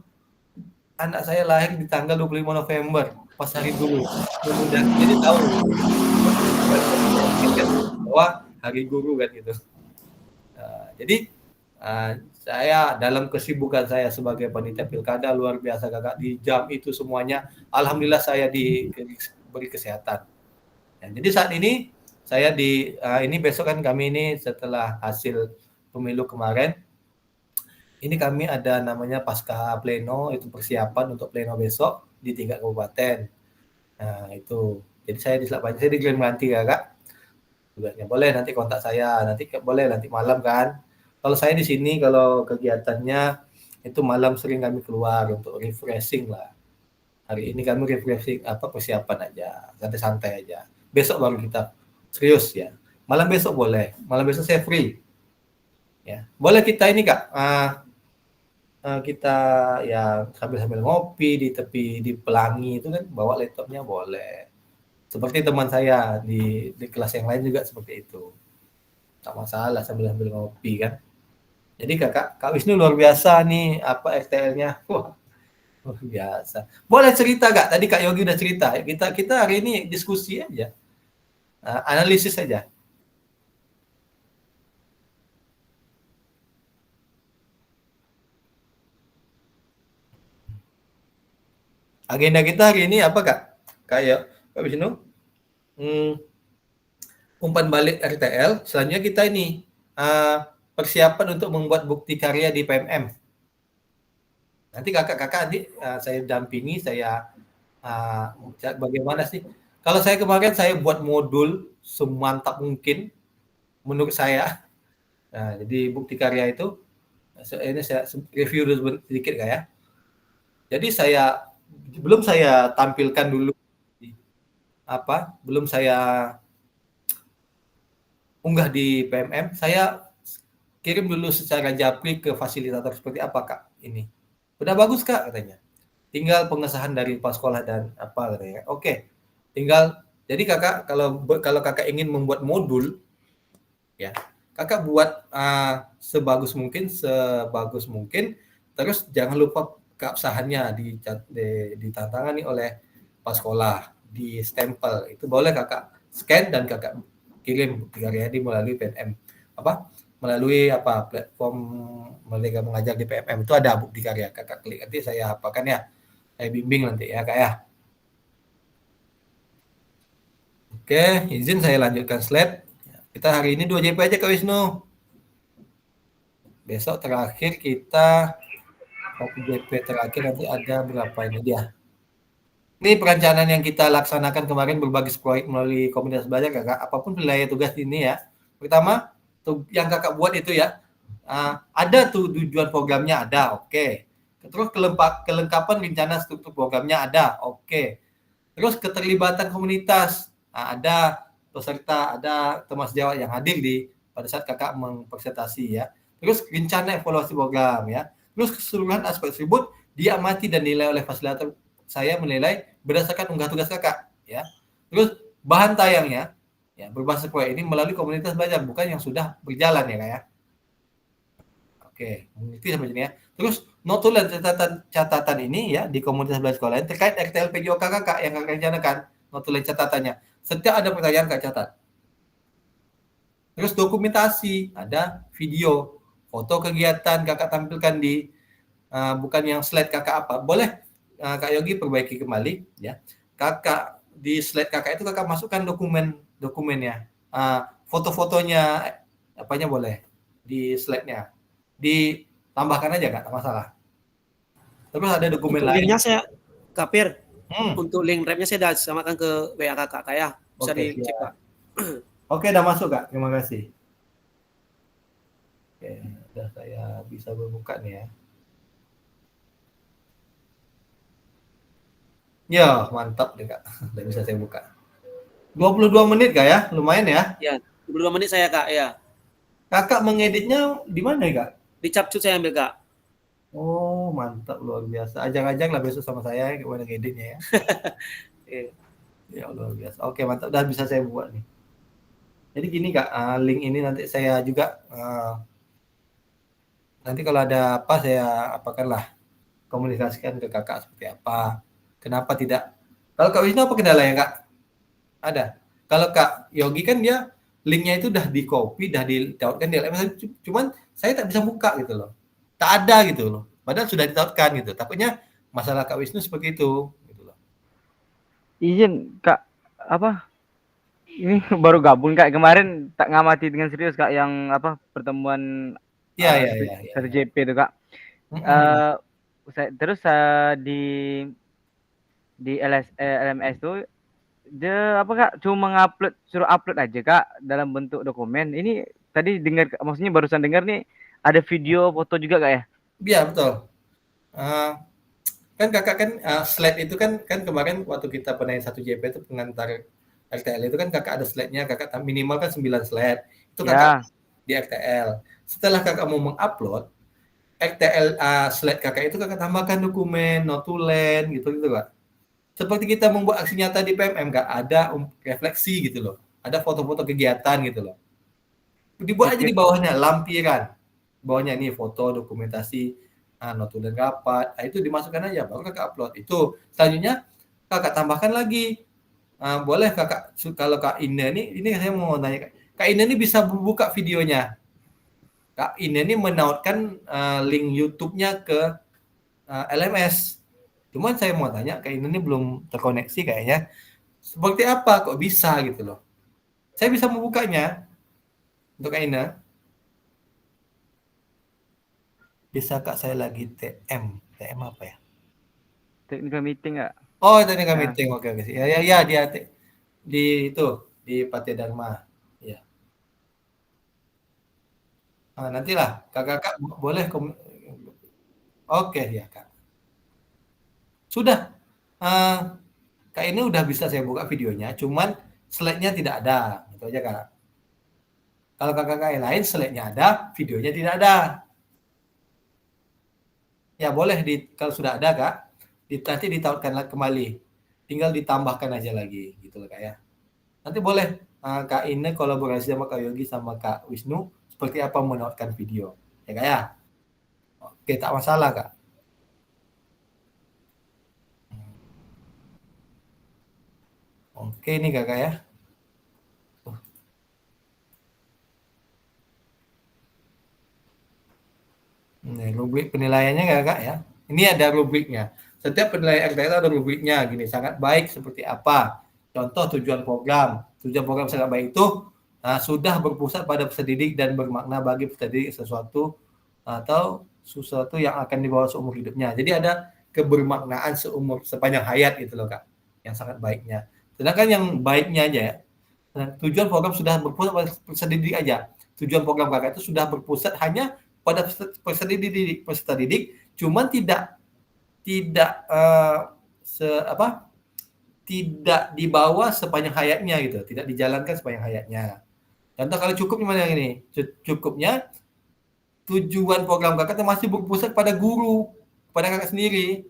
anak saya lahir di tanggal 25 November pas hari guru. Kemudian jadi tahu bahwa hari guru kan gitu. Jadi saya dalam kesibukan saya sebagai panitia pilkada luar biasa Kakak, di jam itu semuanya alhamdulillah saya diberi kesehatan. Ya, jadi saat ini saya ini besok kan kami ini setelah hasil pemilu kemarin ini kami ada namanya pasca pleno, itu persiapan untuk pleno besok di tingkat kabupaten. Nah itu jadi saya di Selat Panjang, saya di Glen Meranti Kak. Boleh nanti kontak saya, boleh nanti malam kan. Kalau saya di sini kalau kegiatannya itu malam sering kami keluar untuk refreshing lah. Hari ini kami refreshing persiapan aja, santai-santai aja. Besok baru kita serius ya. Malam besok boleh. Malam besok saya free. Ya, boleh kita ini Kak. Kita ya sambil ngopi di tepi di Pelangi itu kan bawa laptopnya boleh. Seperti teman saya di kelas yang lain juga seperti itu. Tak masalah sambil ngopi kan. Jadi Kak Wisnu luar biasa nih RTL-nya. Wah, luar biasa. Boleh cerita Kak, tadi Kak Yogi udah cerita. Kita hari ini diskusi aja. Analisis aja. Agenda kita hari ini apa Kak? Kayak Kak Wisnu? Umpan balik RTL. Selanjutnya kita ini persiapan untuk membuat bukti karya di PMM. Nanti kakak saya dampingi, saya bagaimana sih? Kalau saya kemarin saya buat modul semantap mungkin menurut saya. Nah, jadi bukti karya itu ini saya review dulu sedikit Kak ya. Jadi belum saya tampilkan dulu belum saya unggah di PMM, saya kirim dulu secara japri ke fasilitator seperti apa Kak ini. Udah bagus Kak katanya. Tinggal pengesahan dari kepala sekolah dan apa katanya. Oke. Tinggal jadi Kakak kalau Kakak ingin membuat modul ya, Kakak buat sebagus mungkin terus jangan lupa keabsahannya ditantangani oleh kepala sekolah, di stempel. Itu boleh Kakak scan dan Kakak kirim bukti karya melalui PMM melalui platform Merdeka Mengajar di PMM itu ada bukti karya Kakak klik nanti saya saya bimbing nanti ya Kak ya. Oke, izin saya lanjutkan slide. Kita hari ini 2 JP aja Kak Wisnu. Besok terakhir kita 1 JP terakhir nanti ada berapa ini dia. Ini perencanaan yang kita laksanakan kemarin berbagai proyek melalui komunitas belajar Kakak. Apapun wilayah tugas ini ya, Pertama, yang kakak buat itu ya, ada tuh tujuan programnya ada, oke. Terus kelengkapan rencana struktur programnya ada, oke. Terus keterlibatan komunitas, ada peserta, ada teman sejawat yang hadir pada saat kakak mempresentasi ya. Terus rencana evaluasi program ya. Terus keseluruhan aspek tersebut diamati dan dinilai oleh fasilitator. Saya menilai berdasarkan unggah tugas kakak ya. Terus bahan tayangnya ya berbasis proyek ini melalui komunitas belajar, bukan yang sudah berjalan ya kak ya. Oke, mengerti sampai sini ya. Terus notulen catatan ini ya di komunitas belajar sekolah lain terkait RTL PJOK kakak yang kakak rencanakan, notulen catatannya. Setiap ada pertanyaan kakak catat. Terus dokumentasi, ada video, foto kegiatan kakak tampilkan di bukan yang slide kakak apa. Boleh Kak Yogi perbaiki kembali ya. Kakak di slide kakak itu kakak masukkan dokumennya. Foto-fotonya apanya boleh di slide-nya. Ditambahkan aja Kak, tak masalah. Terus ada dokumen Untuk lain. linknya saya, Kak Pir, untuk link drive-nya saya dah samakan ke WA kakak Kak ya. Bisa dicek Kak. Oke, udah masuk Kak. Terima kasih. Oke, udah saya bisa berbuka nih ya. Ya, mantap deh Kak. Udah bisa saya buka. 22 menit Kak ya? Lumayan ya. Ya, 22 menit saya Kak ya. Kakak mengeditnya di mana ya Kak? Di Capcut saya ambil Kak. Oh, mantap luar biasa. Ajang-ajang lah besok sama saya gimana ngeditnya ya. Ya luar biasa. Oke, mantap. Udah bisa saya buat nih. Jadi gini Kak, link ini nanti saya juga nanti kalau ada apa saya apakanlah komunikasikan ke kakak seperti apa. Kenapa tidak? Kalau Kak Wisnu apa kendalanya Kak? Ada. Kalau Kak Yogi kan dia linknya itu udah di copy, udah ditautkan di LMS, cuman saya tak bisa buka gitu loh. Tak ada gitu loh. Padahal sudah ditautkan gitu. Takutnya masalah Kak Wisnu seperti itu gitu loh. Izin Kak, apa? Ini baru gabung Kak. Kemarin tak ngamati dengan serius Kak yang apa pertemuan Iya. satu JP itu Kak. Terus di LMS tuh dia apa Kak cuma suruh upload aja Kak dalam bentuk dokumen. Ini tadi dengar, maksudnya barusan dengar nih ada video, foto juga Kak ya? Iya betul. Kan kakak kan slide itu kan kemarin waktu kita penaik 1 JP itu pengantar RTL itu kan kakak ada slide-nya, kakak minimal kan 9 slide. Itu kakak di RTL. Setelah kakak mau mengupload RTL slide kakak itu kakak tambahkan dokumen, notulen gitu Kak. Seperti kita membuat aksi nyata di PMM Kak, ada refleksi gitu loh. Ada foto-foto kegiatan gitu loh. Dibuat aja di bawahnya lampiran. Bawahnya nih foto, dokumentasi, notulen rapat. Itu dimasukkan aja baru kakak upload. Itu selanjutnya kakak tambahkan lagi. Boleh kakak, kalau Kak Ina ini saya mau nanya Kak Ina ini bisa buka videonya. Kak Ina ini menautkan link YouTube-nya ke LMS. Cuman saya mau tanya, Kak Ina ini belum terkoneksi kayaknya. Seperti apa kok bisa gitu loh. Saya bisa membukanya untuk Kak Ina. Bisa Kak, saya lagi TM. TM apa ya? Technical meeting Kak. Oh, technical meeting. Oke. Ya, dia di itu di Pati Dharma. Ya. Nantilah kakak boleh Oke ya Kak. Sudah. Kak ini udah bisa saya buka videonya, cuman slide-nya tidak ada. Itu aja Kak. Kalau kakak yang lain slide-nya ada, videonya tidak ada. Ya boleh kalau sudah ada Kak, nanti ditautkan kembali. Tinggal ditambahkan aja lagi gitu loh Kak ya. Nanti boleh Kak Ine kolaborasi sama Kak Yogi sama Kak Wisnu seperti apa menautkan video. Ya Kak ya. Oke, tak masalah Kak. Oke ini Kakak ya. Ini rubrik penilaiannya Kakak ya. Ini ada rubriknya. Setiap penilaian RTL ada rubriknya gini, sangat baik seperti apa. Contoh tujuan program. Tujuan program sangat baik itu sudah berpusat pada peserta didik dan bermakna bagi peserta didik sesuatu atau sesuatu yang akan dibawa seumur hidupnya. Jadi ada kebermaknaan sepanjang hayat gitu loh Kak. Yang sangat baiknya. Sedangkan yang baiknya aja ya, Nah, tujuan program sudah berpusat pada peserta didik aja. Tujuan program kakak itu sudah berpusat hanya pada peserta didik, cuman tidak tidak dibawa sepanjang hayatnya gitu, tidak dijalankan sepanjang hayatnya. Contoh kalau cukup gimana ini? Cukupnya tujuan program kakak itu masih berpusat pada guru, pada kakak sendiri.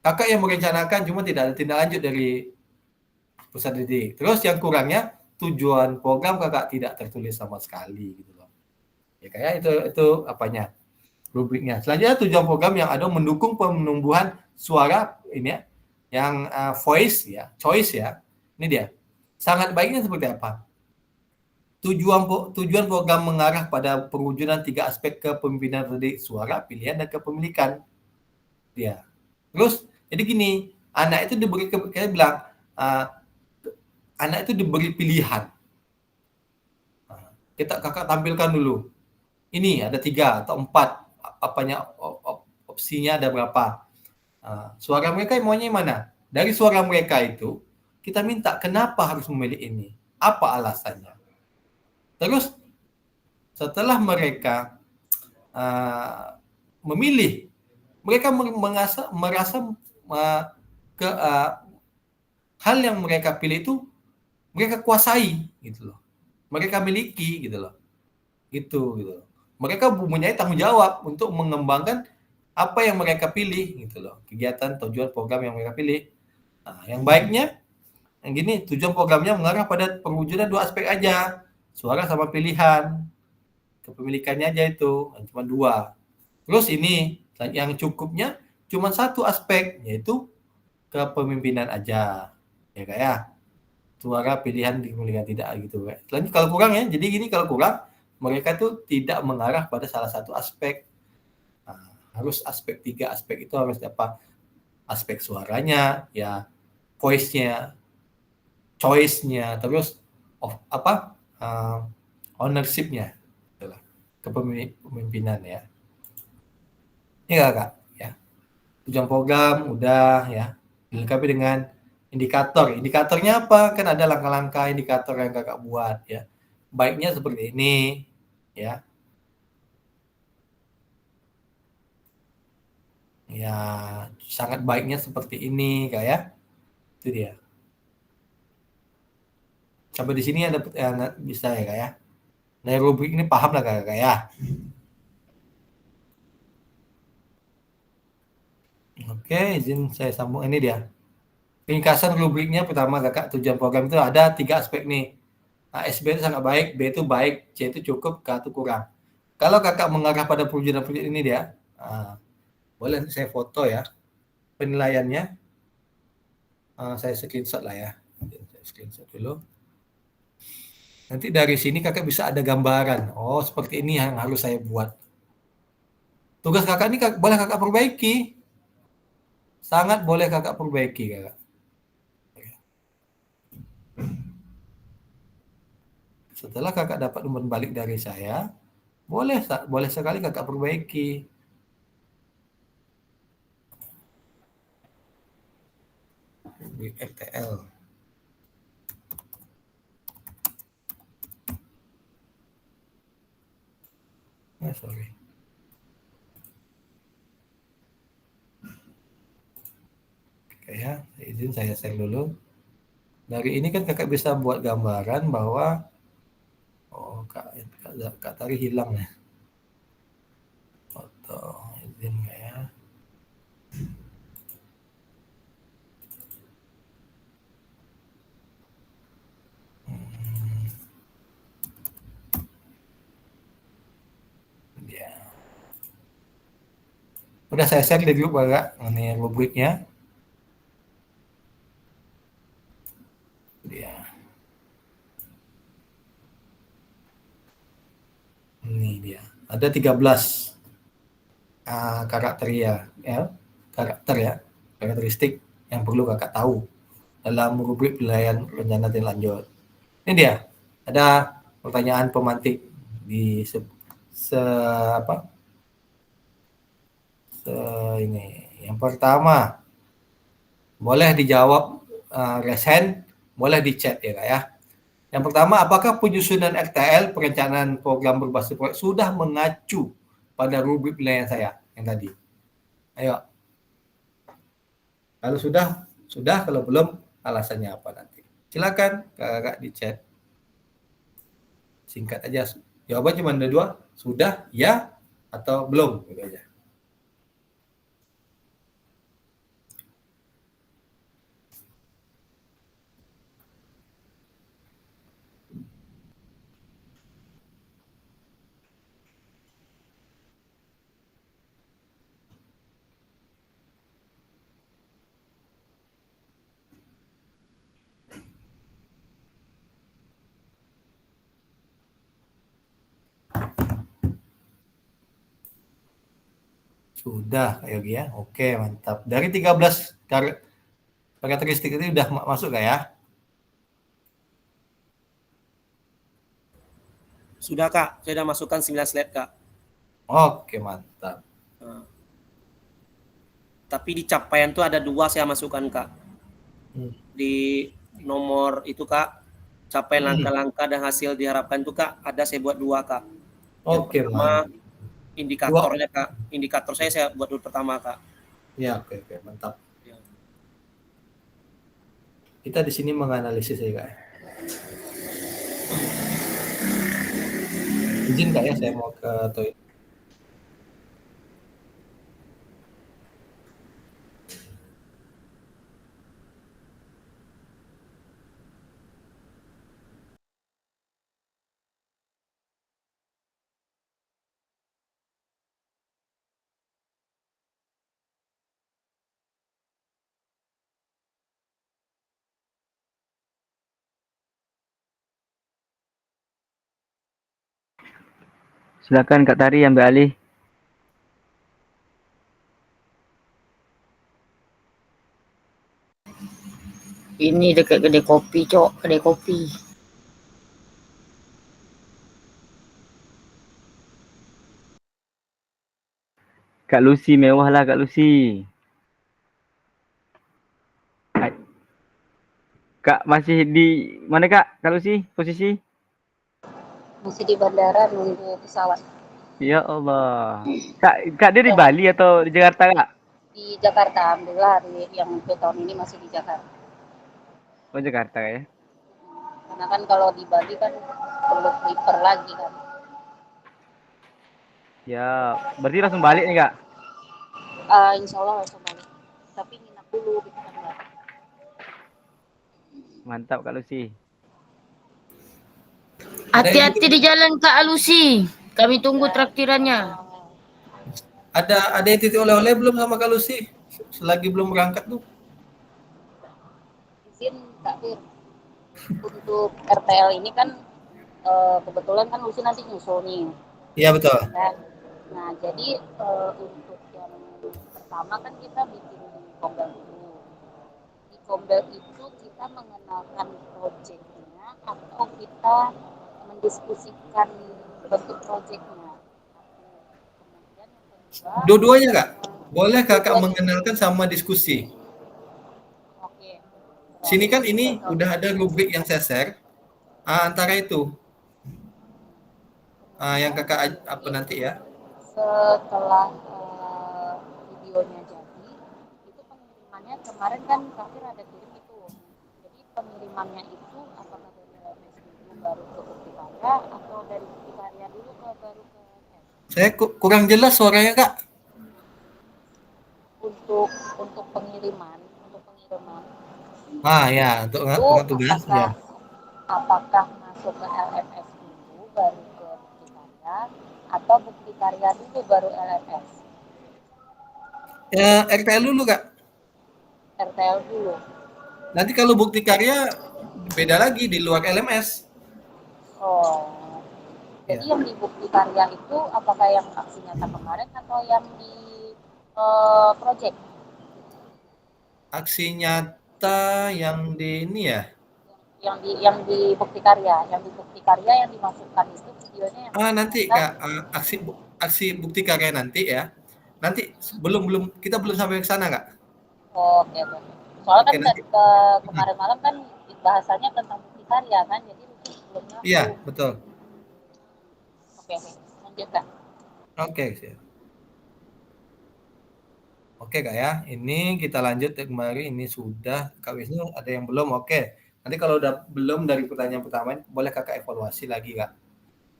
Kakak yang merencanakan, cuma tidak ada tindak lanjut dari pusat didik. Terus yang kurangnya tujuan program kakak tidak tertulis sama sekali gitu loh. Ya kayak itu apanya? Rubriknya. Selanjutnya tujuan program yang ada mendukung penumbuhan suara ini ya, yang voice ya, choice ya. Ini dia. Sangat baiknya seperti apa? Tujuan program mengarah pada perwujudan 3 aspek kepemimpinan didik, suara, pilihan, dan kepemilikan. Dia. Terus jadi gini, anak itu diberi kayak bilang anak itu diberi pilihan. Kakak tampilkan dulu. Ini ada 3 atau 4 apanya opsinya ada berapa. Suara mereka maunya mana? Dari suara mereka itu kita minta kenapa harus memilih ini, apa alasannya. Terus setelah mereka memilih, mereka merasa hal yang mereka pilih itu mereka kuasai gitu loh, mereka miliki gitu loh, gitu. Mereka mempunyai tanggung jawab untuk mengembangkan apa yang mereka pilih gitu loh, kegiatan tujuan program yang mereka pilih. Nah, yang baiknya yang gini, tujuan programnya mengarah pada perwujudan 2 aspek aja, suara sama pilihan, kepemilikannya aja itu cuma 2. Terus ini yang cukupnya cuma 1 aspek, yaitu kepemimpinan aja, ya kayak suara, pilihan, kepemilikan tidak gitu. Selanjutnya kalau kurang ya, jadi gini, kalau kurang mereka tuh tidak mengarah pada salah satu aspek. Nah, harus aspek 3 aspek itu harus apa? Aspek suaranya, ya, voice-nya, choice-nya, terus ownership-nya, itulah kepemimpinan ya. Ini kakak ya. Tujuan program udah ya, dilengkapi dengan indikator. Indikatornya apa? Kan ada langkah-langkah indikator yang kakak buat ya. Baiknya seperti ini ya. Ya, sangat baiknya seperti ini kayak itu dia. Sampai di sini ada bisa ya kak ya. Nah, rubrik ini paham lah kakak ya. Oke, izin saya sambung. Ini dia. Ringkasan rubriknya pertama kakak, tujuan program itu ada 3 aspek nih. Nah, SB itu sangat baik, B itu baik, C itu cukup, K itu kurang. Kalau kakak mengarah pada perwujudan ini dia, boleh saya foto ya penilaiannya. Saya screenshot lah ya. Saya screenshot dulu. Nanti dari sini kakak bisa ada gambaran. Oh, seperti ini yang harus saya buat. Tugas kakak ini boleh kakak perbaiki. Sangat boleh kakak perbaiki kakak. Setelah kakak dapat umpan balik dari saya, boleh sekali kakak perbaiki. RTL. Sorry. Oke ya, izin saya share dulu. Dari ini kan kakak bisa buat gambaran bahwa Kak Tari hilang ya. Foto, izin nggak ya? Ya. Udah saya share di grup kakak, ini rubriknya. Ya. Ini dia. Ada 13 karakteristik yang perlu kakak tahu dalam rubrik penilaian rencana tindak lanjut. Ini dia. Ada pertanyaan pemantik di ini. Yang pertama, boleh dijawab resen, boleh di chat ya kak ya. Yang pertama, apakah penyusunan RTL, perencanaan program berbasis proyek, sudah mengacu pada rubrik penilaian saya yang tadi? Ayo. Kalau sudah. Kalau belum, alasannya apa nanti? Silakan kakak di chat. Singkat aja. Jawaban cuma ada 2, sudah, ya, atau belum, gitu aja. Sudah, Kak Yogi ya. Oke, mantap. Dari 13 karakteristik itu udah masuk nggak ya? Sudah Kak, saya sudah masukkan 9 slide Kak. Oke, mantap. Nah, tapi di capaian tuh ada 2 saya masukkan Kak. Di nomor itu Kak, capaian langkah-langkah dan hasil diharapkan itu Kak, ada saya buat 2 Kak. Yang Oke, pertama, mantap. indikatornya Kak. Indikator saya buat dulu pertama Kak. Ya, oke, mantap. Ya. Kita di sini menganalisis ya Kak. Izin Kak ya, saya mau ke toilet. Silakan Kak Tari ambil alih. Ini dekat kedai kopi, Cok. Kedai kopi. Kak Lucy mewah lah Kak Lucy. Kak masih di mana Kak? Kak Lucy posisi? Masih di bandara nunggu pesawat. Ya Allah. Kak dia di Bali atau di Jakarta Kak? Di Jakarta, alhamdulillah hari yang untuk tahun ini masih di Jakarta. Oh Jakarta ya. Karena kan kalau di Bali kan perlu prepare lagi kan. Ya, berarti langsung balik nih Kak? Insya Allah langsung balik. Tapi nginap dulu di Bandara. Mantap Kak Lucy. Hati-hati di jalan Kak Lucy. Kami tunggu traktirannya. Ada yang titip oleh-oleh belum sama Kak Lucy? Selagi belum berangkat tuh. Izin Kak Fir. Untuk RTL ini kan kebetulan kan Lucy nanti nyusul nih. Iya betul. Nah jadi untuk yang pertama kan kita bikin di Kombel dulu. Di Kombel itu kita mengenalkan proyeknya atau kita mendiskusikan bentuk proyeknya. Kemudian yang kedua, Dua-duanya Kak. Boleh Kakak mengenalkan sama diskusi. Oke. Sini kan ini udah ada rubrik yang saya share. Antara itu. Yang Kakak apa nanti ya? Setelah videonya jadi, itu pengirimannya kemarin kan Kafir ada kirim itu. Jadi pengirimannya itu apakah dari LMS dulu baru ke Bukti Karya atau dari Bukti Karya dulu baru ke LMS? Saya kurang jelas suaranya Kak. Untuk pengiriman. Ya, untuk tugas ya. Apakah masuk ke LMS dulu baru ke Bukti Karya atau Bukti Karya dulu baru LMS? Ya, RTL dulu Kak. RTL dulu. Nanti kalau Bukti Karya beda lagi di luar LMS. Oh. Jadi yang di Bukti Karya itu apakah yang aksi nyata kemarin atau yang di project? Aksi nyata yang di ini ya. Yang di Bukti Karya, yang dimasukkan itu videonya yang Nanti Kak, aksi Bukti Karya nanti ya. Nanti kita belum sampai ke sana Kak. Oke. Soalnya kan kemarin malam kan bahasanya tentang Bukti Karya kan, jadi sebelumnya. Iya, betul. Oke, lanjut Kak. Oke, siap. Oke Kak ya, ini kita lanjut ya kemarin ini sudah Kak Wisnu ada yang belum? Oke. Nanti kalau udah belum dari pertanyaan pertama boleh Kakak evaluasi lagi Kak.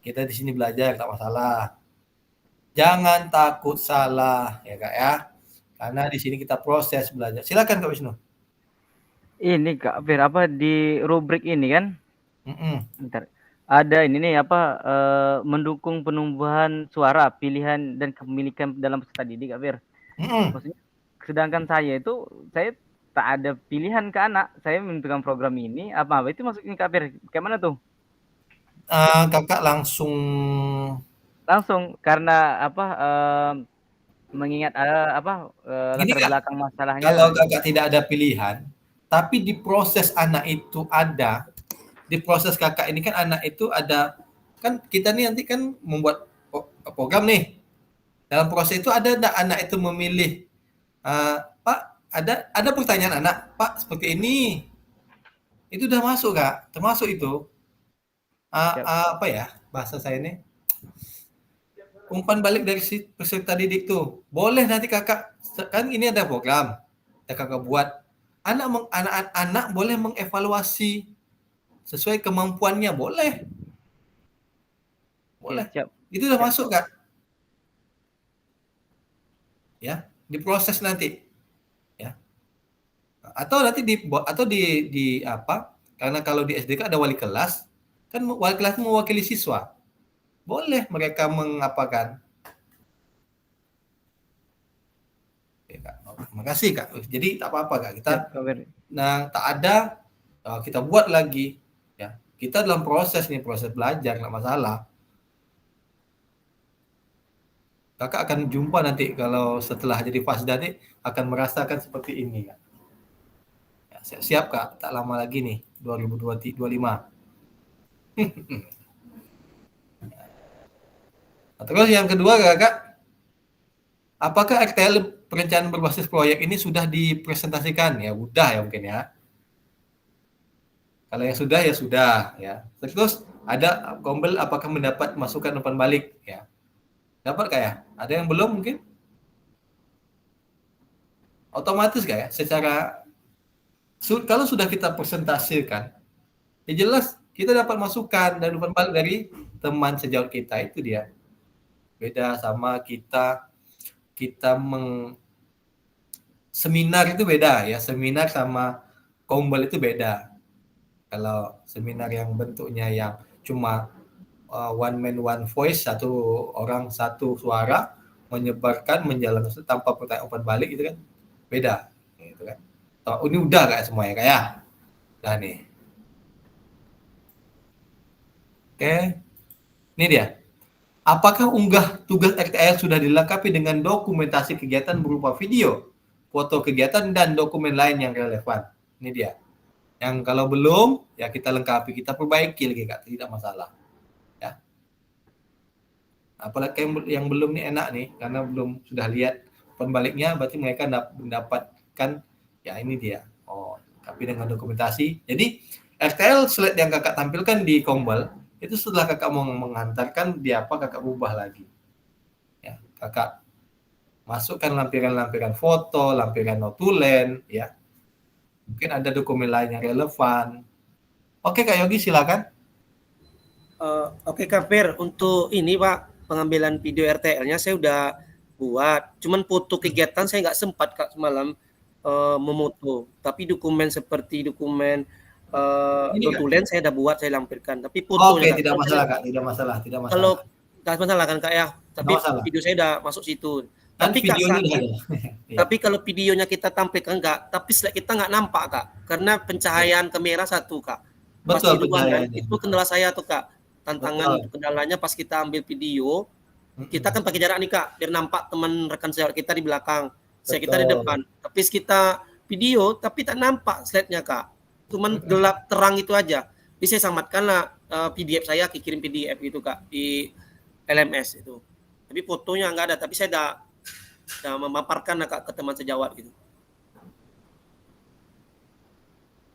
Kita di sini belajar tak masalah. Jangan takut salah ya Kak ya. Karena di sini kita proses belajar. Silakan Kak Wisnu. Ini Kak Fir, apa di rubrik ini kan? Mm-mm. Bentar. Ada ini nih apa mendukung penumbuhan suara, pilihan dan kepemilikan dalam peserta didik Kak Fir. Mm-mm. Maksudnya sedangkan saya tak ada pilihan ke anak. Saya menentukan program ini apa itu maksudnya Kak Fir? Kayak mana tuh? Kakak langsung Langsung karena apa mengingat gini latar Kak, belakang masalahnya. kalau Kakak tidak ada pilihan, tapi di proses anak itu ada, di proses Kakak ini kan anak itu ada, kan kita nih nanti kan membuat program nih. Dalam proses itu ada enggak anak itu memilih, Pak, ada pertanyaan anak, Pak seperti ini. Itu udah masuk Kak, termasuk itu. Siap. Apa ya bahasa saya ini? Umpan balik dari si peserta didik tuh. Boleh nanti Kakak, kan ini ada program. Yang Kakak buat. Anak-anak boleh mengevaluasi sesuai kemampuannya, boleh. Boleh. Siap. Itu udah Siap. masuk Kak. Ya, diproses nanti. Ya. Atau nanti di apa? Karena kalau di SDK ada wali kelas, kan wali kelas mewakili siswa. Boleh mereka mengapakan. Oke, Kak. Terima kasih Kak. Jadi tak apa-apa Kak. Kita Siap, Kak Fir. tak ada kita buat lagi ya. Kita dalam proses belajar nggak masalah. Kakak akan jumpa nanti kalau setelah jadi Fasda nanti akan merasakan seperti ini Kak. Ya, siap-siap Kak, tak lama lagi nih 2025. Terus yang kedua Kakak, apakah RTL perencanaan berbasis proyek ini sudah dipresentasikan? Ya udah ya mungkin ya. Kalau yang sudah ya sudah ya. Terus ada Kombel apakah mendapat masukan umpan balik ya? Dapat Kak ya? Ada yang belum mungkin? Otomatis Kak ya, secara kalau sudah kita presentasikan, ya jelas kita dapat masukan dan umpan balik dari teman sejauh kita, itu dia. Beda sama kita seminar itu beda ya, seminar sama Kombel itu beda. Kalau seminar yang bentuknya yang cuma one man one voice, satu orang satu suara menyebarkan menjalankan tanpa pertanyaan umpan balik itu kan beda gitu kan. Ini udah kayak semuanya kayak udah nih. Oke. Ini dia. Apakah unggah tugas RTL sudah dilengkapi dengan dokumentasi kegiatan berupa video, foto kegiatan dan dokumen lain yang relevan? Ini dia. Yang kalau belum ya kita lengkapi, kita perbaiki lagi Kak, tidak masalah. Apalagi yang belum nih enak nih karena belum sudah lihat pembaliknya, berarti mereka mendapatkan ya ini dia. Oh, tapi dengan dokumentasi. Jadi RTL slide yang Kakak tampilkan di Kombel itu setelah Kakak mau mengantarkan di apa Kakak ubah lagi. Ya, Kakak masukkan lampiran-lampiran foto, lampiran notulen ya. Mungkin ada dokumen lain yang relevan. Oke Kak Yogi silakan. Oke Kak Fir, untuk ini Pak, pengambilan video RTL-nya saya udah buat. Cuman foto kegiatan saya nggak sempat Kak semalam memoto. Tapi dokumen seperti dokumen notulen saya udah buat, saya lampirkan. Tapi fotonya Oke, tidak masalah Kak, tidak masalah. Kalau nggak masalah kan Kak ya. Tapi video saya udah masuk situ. Kan Tapi Kak, videonya tapi kalau videonya kita tampilkan enggak, tapi slide kita nggak nampak Kak. Karena pencahayaan kamera satu Kak. Betul, Pas di ruangan, itu kendala saya tuh Kak. Tantangan kendalanya pas kita ambil video, kita kan pakai jarak nih Kak, biar nampak teman rekan sejawat kita di belakang, saya kita di depan. Tapi kita video, tapi tak nampak slide-nya Kak. Cuman gelap terang itu aja. Jadi saya samatkanlah PDF saya, kirim PDF gitu Kak di LMS itu. Tapi fotonya nggak ada, tapi saya udah memaparkan Kak ke teman sejawat gitu.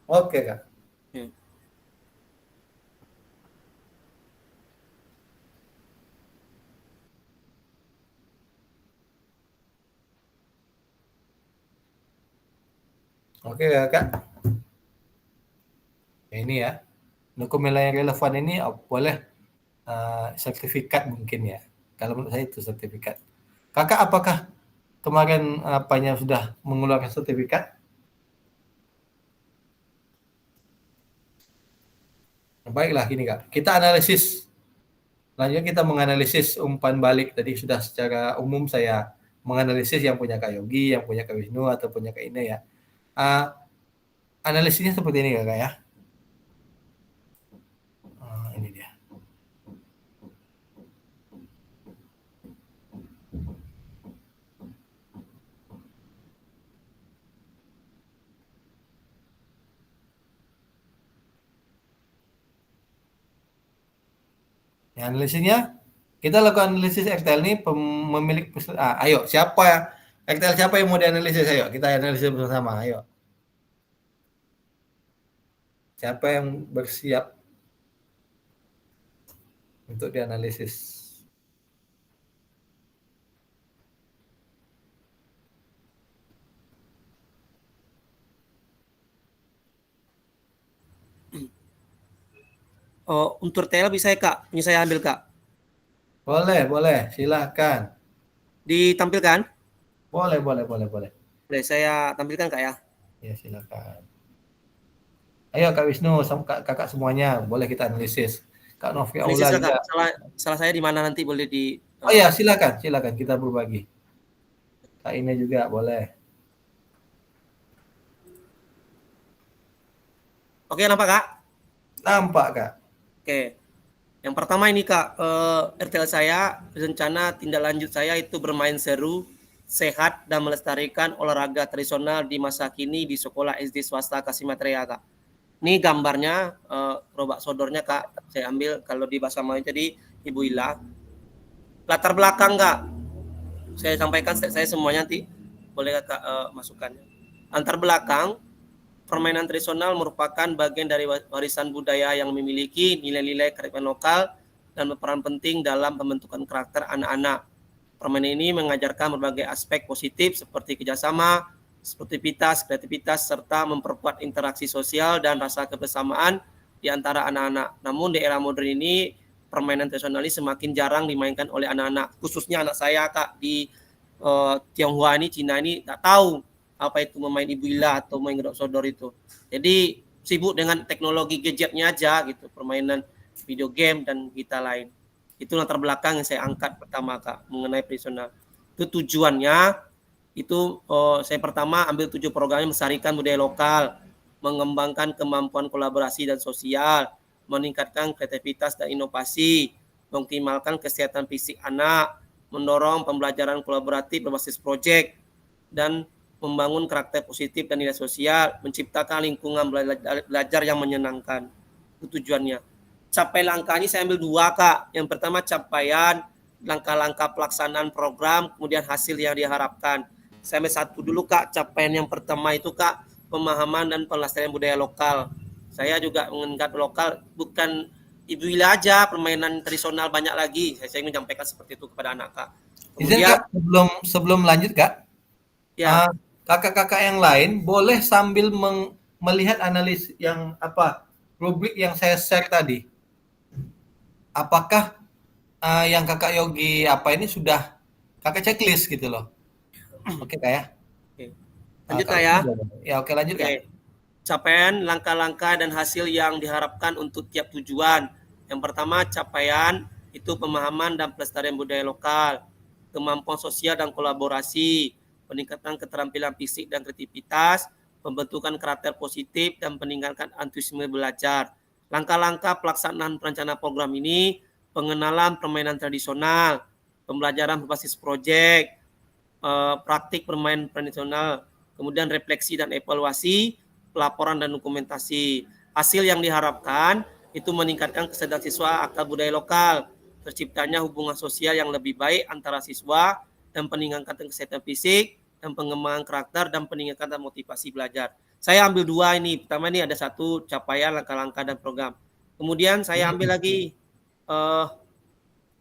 Oke Kak. Oke Kak. Ini ya. Dokumen yang relevan ini boleh sertifikat mungkin ya. Kalau menurut saya itu sertifikat. Kakak apakah kemarin apanya sudah mengeluarkan sertifikat? Baiklah gini Kak. Kita analisis. Selanjutnya kita menganalisis umpan balik. Tadi sudah secara umum saya menganalisis yang punya Kak Yogi, yang punya Kak Wisnu atau punya Kak Ine ya. Analisisnya seperti ini Kak ya. Ini dia. Ya, analisisnya kita lakukan analisis Excel ini pemilik ayo siapa Excel siapa yang mau dianalisis, ayo kita analisis bersama, ayo siapa yang bersiap untuk dianalisis. Oh, untuk RTL bisa ya Kak? Ini saya ambil Kak. Boleh, silahkan. Ditampilkan? Boleh. Boleh saya tampilkan Kak ya? Ya silakan. Ayo Kak Wisnu, kakak semuanya, boleh kita analisis. Kak Novi Aula juga. Salah saya di mana nanti boleh di. Oh ya silakan kita berbagi. Kak Ine juga boleh. Oke, nampak Kak? Nampak Kak. Oke. Yang pertama ini Kak, RTL saya, rencana tindak lanjut saya itu bermain seru, sehat, dan melestarikan olahraga tradisional di masa kini di sekolah SD swasta Kasimatria Kak. Ini gambarnya, robak sodornya Kak, saya ambil kalau di bahasa Melayu tadi Ibu Ila. Latar belakang Kak, saya sampaikan saya semuanya nanti boleh Kakak masukkan. Latar belakang, permainan tradisional merupakan bagian dari warisan budaya yang memiliki nilai-nilai kearifan lokal dan berperan penting dalam pembentukan karakter anak-anak. Permainan ini mengajarkan berbagai aspek positif seperti kerjasama, sportivitas, kreativitas, serta memperkuat interaksi sosial dan rasa kebersamaan di antara anak-anak. Namun di era modern ini, permainan tradisional ini semakin jarang dimainkan oleh anak-anak, khususnya anak saya Kak di Tionghoa ini, Cina ini, tak tahu apa itu memain ibu ila atau main gedok sodor itu. Jadi sibuk dengan teknologi gadgetnya aja gitu, permainan video game dan kita lain. Itu latar belakang yang saya angkat pertama Kak mengenai tradisional. Itu tujuannya itu saya pertama ambil 7 programnya melestarikan budaya lokal, mengembangkan kemampuan kolaborasi dan sosial, meningkatkan kreativitas dan inovasi, mengoptimalkan kesehatan fisik anak, mendorong pembelajaran kolaboratif berbasis proyek, dan membangun karakter positif dan nilai sosial, menciptakan lingkungan belajar yang menyenangkan. Itu tujuannya. Capaian langkahnya saya ambil 2 Kak. Yang pertama capaian langkah-langkah pelaksanaan program, kemudian hasil yang diharapkan. Saya ambil 1 dulu Kak. Capaian yang pertama itu Kak, pemahaman dan pelestarian budaya lokal. Saya juga mengingat lokal, bukan ibu ila aja, permainan tradisional banyak lagi. Saya ingin menyampaikan seperti itu kepada anak Kak. Kemudian Kak, sebelum lanjut Kak, ya. Kakak-kakak yang lain boleh sambil melihat analis yang rubrik yang saya share tadi. Apakah yang Kakak Yogi ini sudah Kakak checklist gitu loh. Oke Kak ya. Oke. Lanjut Kak ya. Ya oke lanjut Kak. Capaian, langkah-langkah dan hasil yang diharapkan untuk tiap tujuan. Yang pertama capaian itu pemahaman dan pelestarian budaya lokal, kemampuan sosial dan kolaborasi, peningkatan keterampilan fisik dan kreativitas, pembentukan karakter positif, dan peningkatan antusiasme belajar. Langkah-langkah pelaksanaan perencanaan program ini, pengenalan permainan tradisional, pembelajaran berbasis proyek, praktik bermain tradisional, kemudian refleksi dan evaluasi, pelaporan dan dokumentasi. Hasil yang diharapkan itu meningkatkan kesadaran siswa akan budaya lokal, terciptanya hubungan sosial yang lebih baik antara siswa, dan peningkatan kesehatan fisik, dan pengembangan karakter, dan peningkatan motivasi belajar. Saya ambil 2 ini. Pertama ini ada 1 capaian, langkah-langkah, dan program. Kemudian saya ambil lagi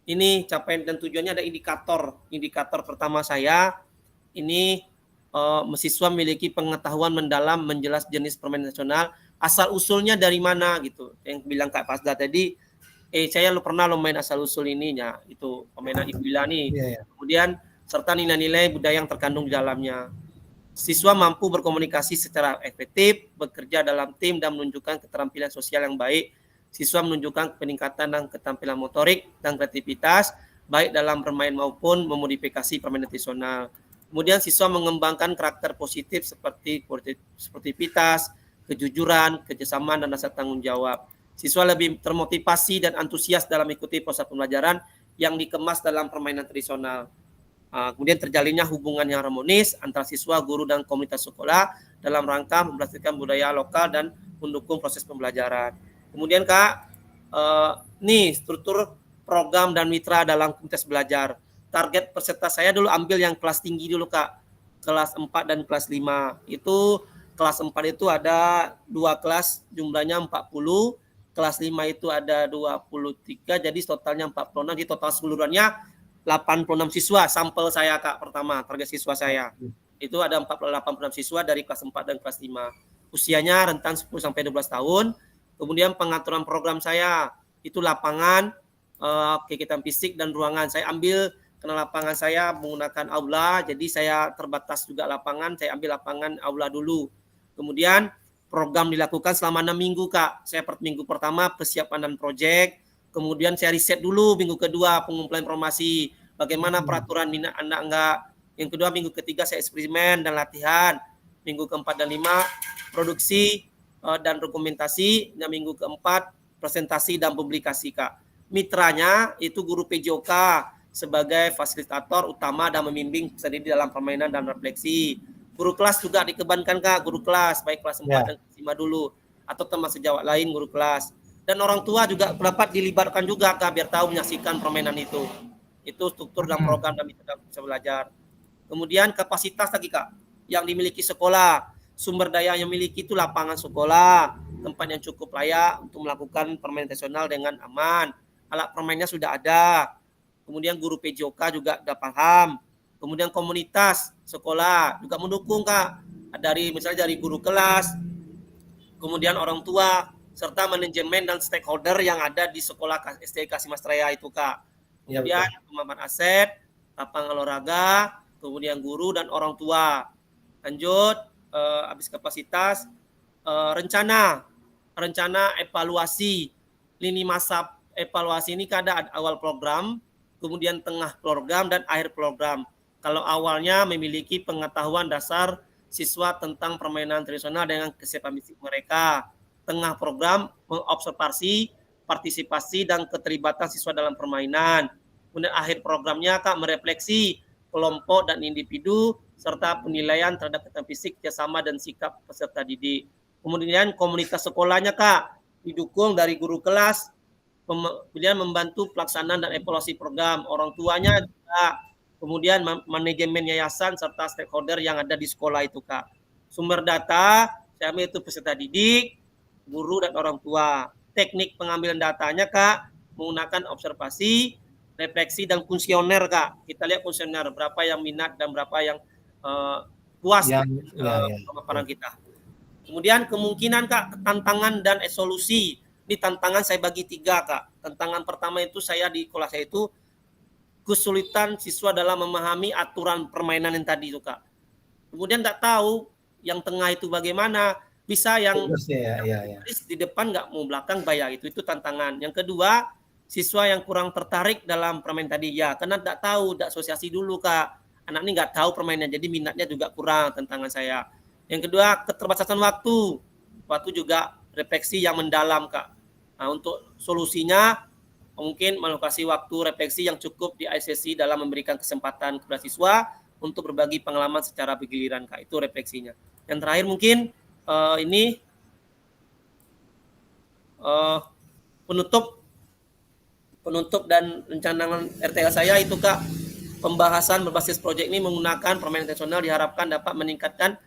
ini capaian dan tujuannya ada indikator. Indikator pertama saya ini siswa memiliki pengetahuan mendalam menjelas jenis permainan nasional, asal usulnya dari mana gitu. Yang bilang Kak Pasda tadi, saya pernah main asal usul ininya, itu permainan Ibila nih. Kemudian serta nilai-nilai budaya yang terkandung di dalamnya. Siswa mampu berkomunikasi secara efektif, bekerja dalam tim dan menunjukkan keterampilan sosial yang baik. Siswa menunjukkan peningkatan dan keterampilan motorik dan kreativitas baik dalam bermain maupun memodifikasi permainan tradisional. Kemudian siswa mengembangkan karakter positif seperti sportivitas, kejujuran, kebersamaan, dan rasa tanggung jawab. Siswa lebih termotivasi dan antusias dalam mengikuti proses pembelajaran yang dikemas dalam permainan tradisional. Kemudian terjalinnya hubungan yang harmonis antara siswa, guru, dan komunitas sekolah dalam rangka memperhatikan budaya lokal dan mendukung proses pembelajaran. Kemudian Kak, nih struktur program dan mitra dalam komunitas belajar. Target peserta saya dulu ambil yang kelas tinggi dulu Kak, kelas 4 dan kelas 5. Itu kelas 4 itu ada 2 kelas, jumlahnya 40, kelas 5 itu ada 23, jadi totalnya 46, jadi total keseluruhannya 86 siswa sampel saya Kak pertama, target siswa saya. Itu ada 86 siswa dari kelas 4 dan kelas 5. Usianya rentan 10 sampai 12 tahun. Kemudian pengaturan program saya itu lapangan, kegiatan fisik dan ruangan. Saya ambil karena lapangan saya menggunakan aula, jadi saya terbatas juga lapangan, saya ambil lapangan aula dulu. Kemudian program dilakukan selama 6 minggu Kak. Saya minggu pertama persiapan dan proyek, kemudian saya riset dulu minggu kedua pengumpulan informasi, bagaimana peraturan minat anak enggak. Yang kedua minggu ketiga saya eksperimen dan latihan. Minggu keempat dan 5 produksi dan dokumentasi, dan minggu keempat presentasi dan publikasi Kak. Mitranya itu guru PJOK sebagai fasilitator utama dan membimbing peserta didik dalam permainan dan refleksi. Guru kelas juga dikebankan Kak, guru kelas baik kelas 4 dan kelas 5 dulu, atau teman sejawat lain guru kelas. Dan orang tua juga dapat dilibatkan juga Kak, biar tahu menyaksikan permainan itu. Itu struktur dan program dan mitra bisa belajar. Kemudian kapasitas lagi Kak, yang dimiliki sekolah. Sumber daya yang memiliki itu lapangan sekolah, tempat yang cukup layak untuk melakukan permainan tradisional dengan aman. Alat permainnya sudah ada. Kemudian guru PJOK juga sudah paham. Kemudian komunitas sekolah juga mendukung Kak. Misalnya dari guru kelas, kemudian orang tua, serta manajemen dan stakeholder yang ada di sekolah SD Kasih Mas Raya itu Kak. Kemudian pemahaman aset, lapangan olahraga, kemudian guru dan orang tua. Lanjut, habis kapasitas, rencana evaluasi. Lini masa evaluasi ini ada awal program, kemudian tengah program, dan akhir program. Kalau awalnya memiliki pengetahuan dasar siswa tentang permainan tradisional dengan kesiapan fisik mereka. Tengah program mengobservasi, partisipasi, dan keterlibatan siswa dalam permainan. Kemudian akhir programnya Kak merefleksi kelompok dan individu serta penilaian terhadap keterampilan fisik, kerjasama, dan sikap peserta didik. Kemudian komunitas sekolahnya Kak didukung dari guru kelas, kemudian membantu pelaksanaan dan evaluasi program, orang tuanya juga, kemudian manajemen yayasan serta stakeholder yang ada di sekolah itu Kak. Sumber data saya ambil itu peserta didik, guru, dan orang tua. Teknik pengambilan datanya Kak menggunakan observasi, refleksi, dan kuesioner Kak. Kita lihat kuesioner berapa yang minat dan berapa yang puas pemaparan kita. Kemudian kemungkinan Kak tantangan dan solusi. Ini tantangan saya bagi 3 Kak. Tantangan pertama itu saya di kelas saya itu kesulitan siswa dalam memahami aturan permainan yang tadi itu Kak. Kemudian nggak tahu yang tengah itu bagaimana. Bisa yang di depan nggak mau belakang bayar, itu tantangan. Yang kedua, siswa yang kurang tertarik dalam permainan tadi karena nggak tahu, nggak asosiasi dulu Kak. Anak ini nggak tahu permainan, jadi minatnya juga kurang, tantangan saya. Yang kedua, keterbatasan waktu juga refleksi yang mendalam Kak. Nah, untuk solusinya mungkin melokasi waktu refleksi yang cukup di sesi dalam memberikan kesempatan kepada siswa untuk berbagi pengalaman secara bergiliran Kak. Itu refleksinya. Yang terakhir mungkin ini penutup dan rencana RTL saya itu Kak, pembahasan berbasis proyek ini menggunakan permainan tradisional diharapkan dapat meningkatkan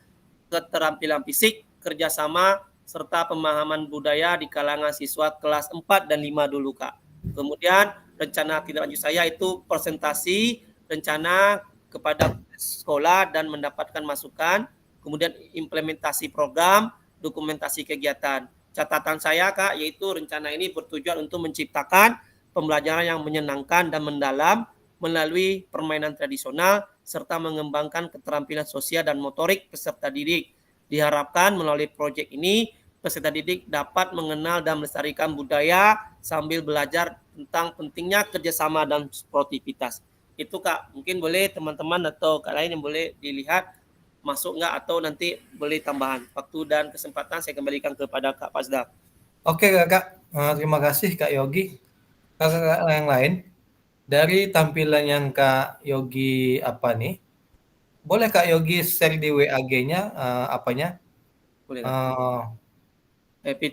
keterampilan fisik, kerjasama, serta pemahaman budaya di kalangan siswa kelas 4 dan 5 dulu Kak. Kemudian rencana tindak lanjut saya itu presentasi, rencana kepada sekolah dan mendapatkan masukan, kemudian implementasi program, dokumentasi kegiatan. Catatan saya Kak, yaitu rencana ini bertujuan untuk menciptakan pembelajaran yang menyenangkan dan mendalam melalui permainan tradisional serta mengembangkan keterampilan sosial dan motorik peserta didik. Diharapkan melalui proyek ini peserta didik dapat mengenal dan melestarikan budaya sambil belajar tentang pentingnya kerjasama dan sportivitas. Itu Kak, mungkin boleh teman-teman atau Kak lain yang boleh dilihat masuk nggak atau nanti boleh tambahan. Waktu dan kesempatan saya kembalikan kepada Kak Pasda. Oke Kakak, terima kasih Kak Yogi. Kakak yang lain, dari tampilan yang Kak Yogi apa nih, boleh Kak Yogi share di WAG-nya apanya? Boleh Kak.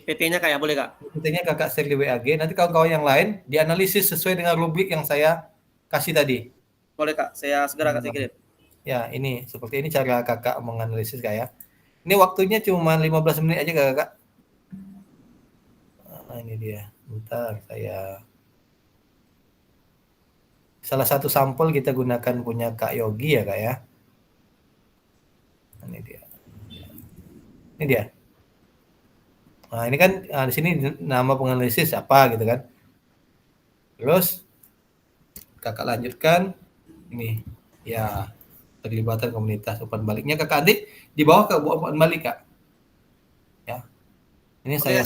PT-nya Kak ya, boleh Kak. Intinya Kakak share di WAG, nanti kawan-kawan yang lain dianalisis sesuai dengan rubrik yang saya kasih tadi. Boleh Kak, saya segera Kak saya kirim. Ya, ini seperti ini cara Kakak menganalisis Kak ya. Ini waktunya cuma 15 menit aja Kakak. Nah, ini dia. Bentar, saya salah satu sampel kita gunakan punya Kak Yogi ya Kak ya. Ini dia. Ini dia. Nah, ini kan di sini nama penganalisis apa gitu kan. Terus Kakak lanjutkan ini. Ya, keterlibatan komunitas umpan baliknya Kakak adik di bawah Kak umpan balik Kak. Ya. Ini Oke,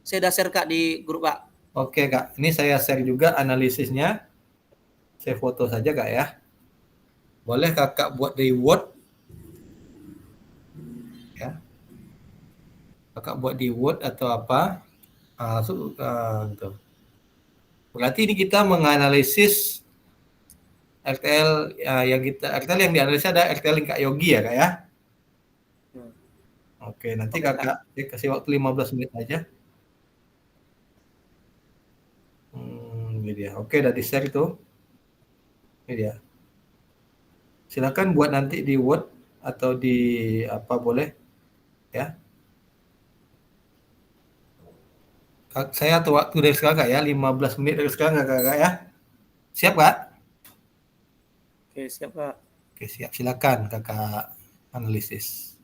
saya udah share Kak di grup Kak. Oke Kak, ini saya share juga analisisnya. Saya foto saja Kak ya. Boleh Kakak buat di Word ya. Kakak buat di Word atau apa? Gitu. Berarti ini kita menganalisis RTL RTL yang dianalisa ada RTL Kak Yogi ya Kak ya. Oke, nanti Oke, Kakak saya kasih waktu 15 menit aja. Ini dia. Oke, udah di-share itu. Ini dia. Silakan buat nanti di Word atau di apa boleh ya. Saya atur waktu dari sekarang Kak ya, 15 menit dari sekarang Kak ya. Siap Kak? Oke, siap Kak. Oke, siap. Silakan Kakak analisis.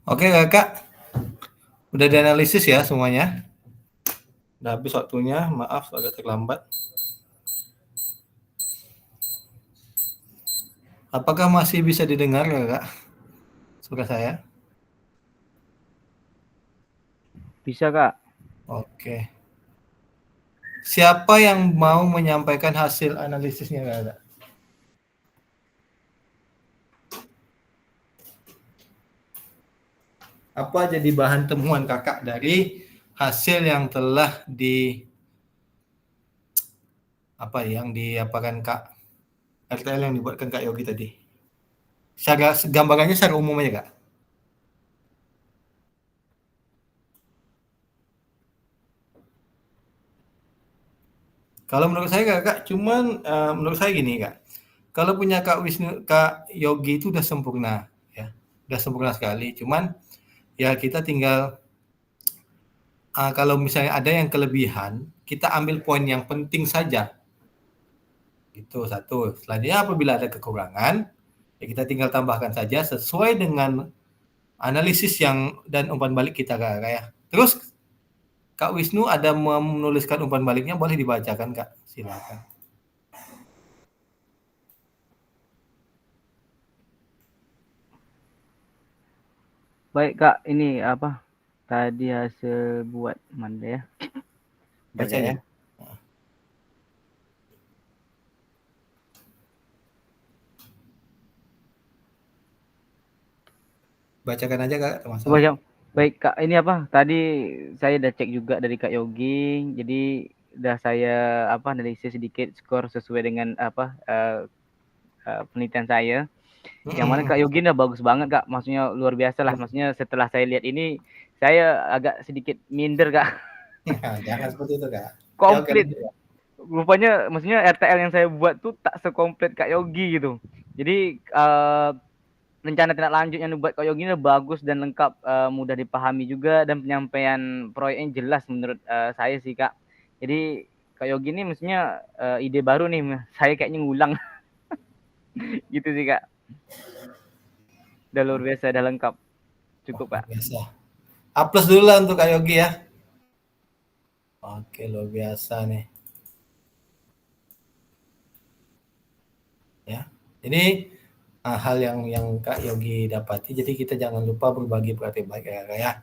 Oke kakak, udah dianalisis ya semuanya. Udah habis waktunya, maaf agak terlambat. Apakah masih bisa didengar kakak suara saya? Bisa Kak. Oke. Siapa yang mau menyampaikan hasil analisisnya kakak? Apa jadi bahan temuan kakak dari hasil yang telah diapakan Kak RTL yang dibuatkan Kak Yogi tadi? Gambarannya secara umum aja Kak. Kalau menurut saya Kak, menurut saya gini Kak. Kalau punya Kak Yogi itu udah sempurna ya. Udah sempurna sekali. Cuman ya kita tinggal kalau misalnya ada yang kelebihan, kita ambil poin yang penting saja. Itu satu. Selanjutnya apabila ada kekurangan, ya kita tinggal tambahkan saja sesuai dengan analisis dan umpan balik kita Kak ya. Terus Kak Wisnu ada menuliskan umpan baliknya, boleh dibacakan Kak, silakan. Baik Kak, ini apa? Tadi hasil buat mana ya? Baca ya. Bacakan aja Kak, masalah. Baik Kak, ini apa? Tadi saya udah cek juga dari Kak Yogi, jadi udah saya analisis sedikit skor sesuai dengan penelitian saya. Yang mana Kak Yogi udah bagus banget Kak, maksudnya luar biasa lah. Maksudnya setelah saya lihat ini, saya agak sedikit minder Kak. Jangan seperti itu Kak. Komplit. Rupanya maksudnya RTL yang saya buat tuh tak sekomplit Kak Yogi gitu. Jadi rencana tindak lanjut yang dibuat Kak Yogi ini bagus dan lengkap, mudah dipahami juga, dan penyampaian proyeknya jelas menurut saya sih Kak. Jadi Kak Yogi ini maksudnya ide baru nih, saya kayaknya ngulang. Gitu sih Kak. Udah luar biasa, udah lengkap. Cukup Kak. Biasa. Plus dulu lah untuk Kak Yogi ya. Oke, luar biasa nih. Ya, ini hal yang Kak Yogi dapati. Jadi kita jangan lupa berbagi praktik baik ya.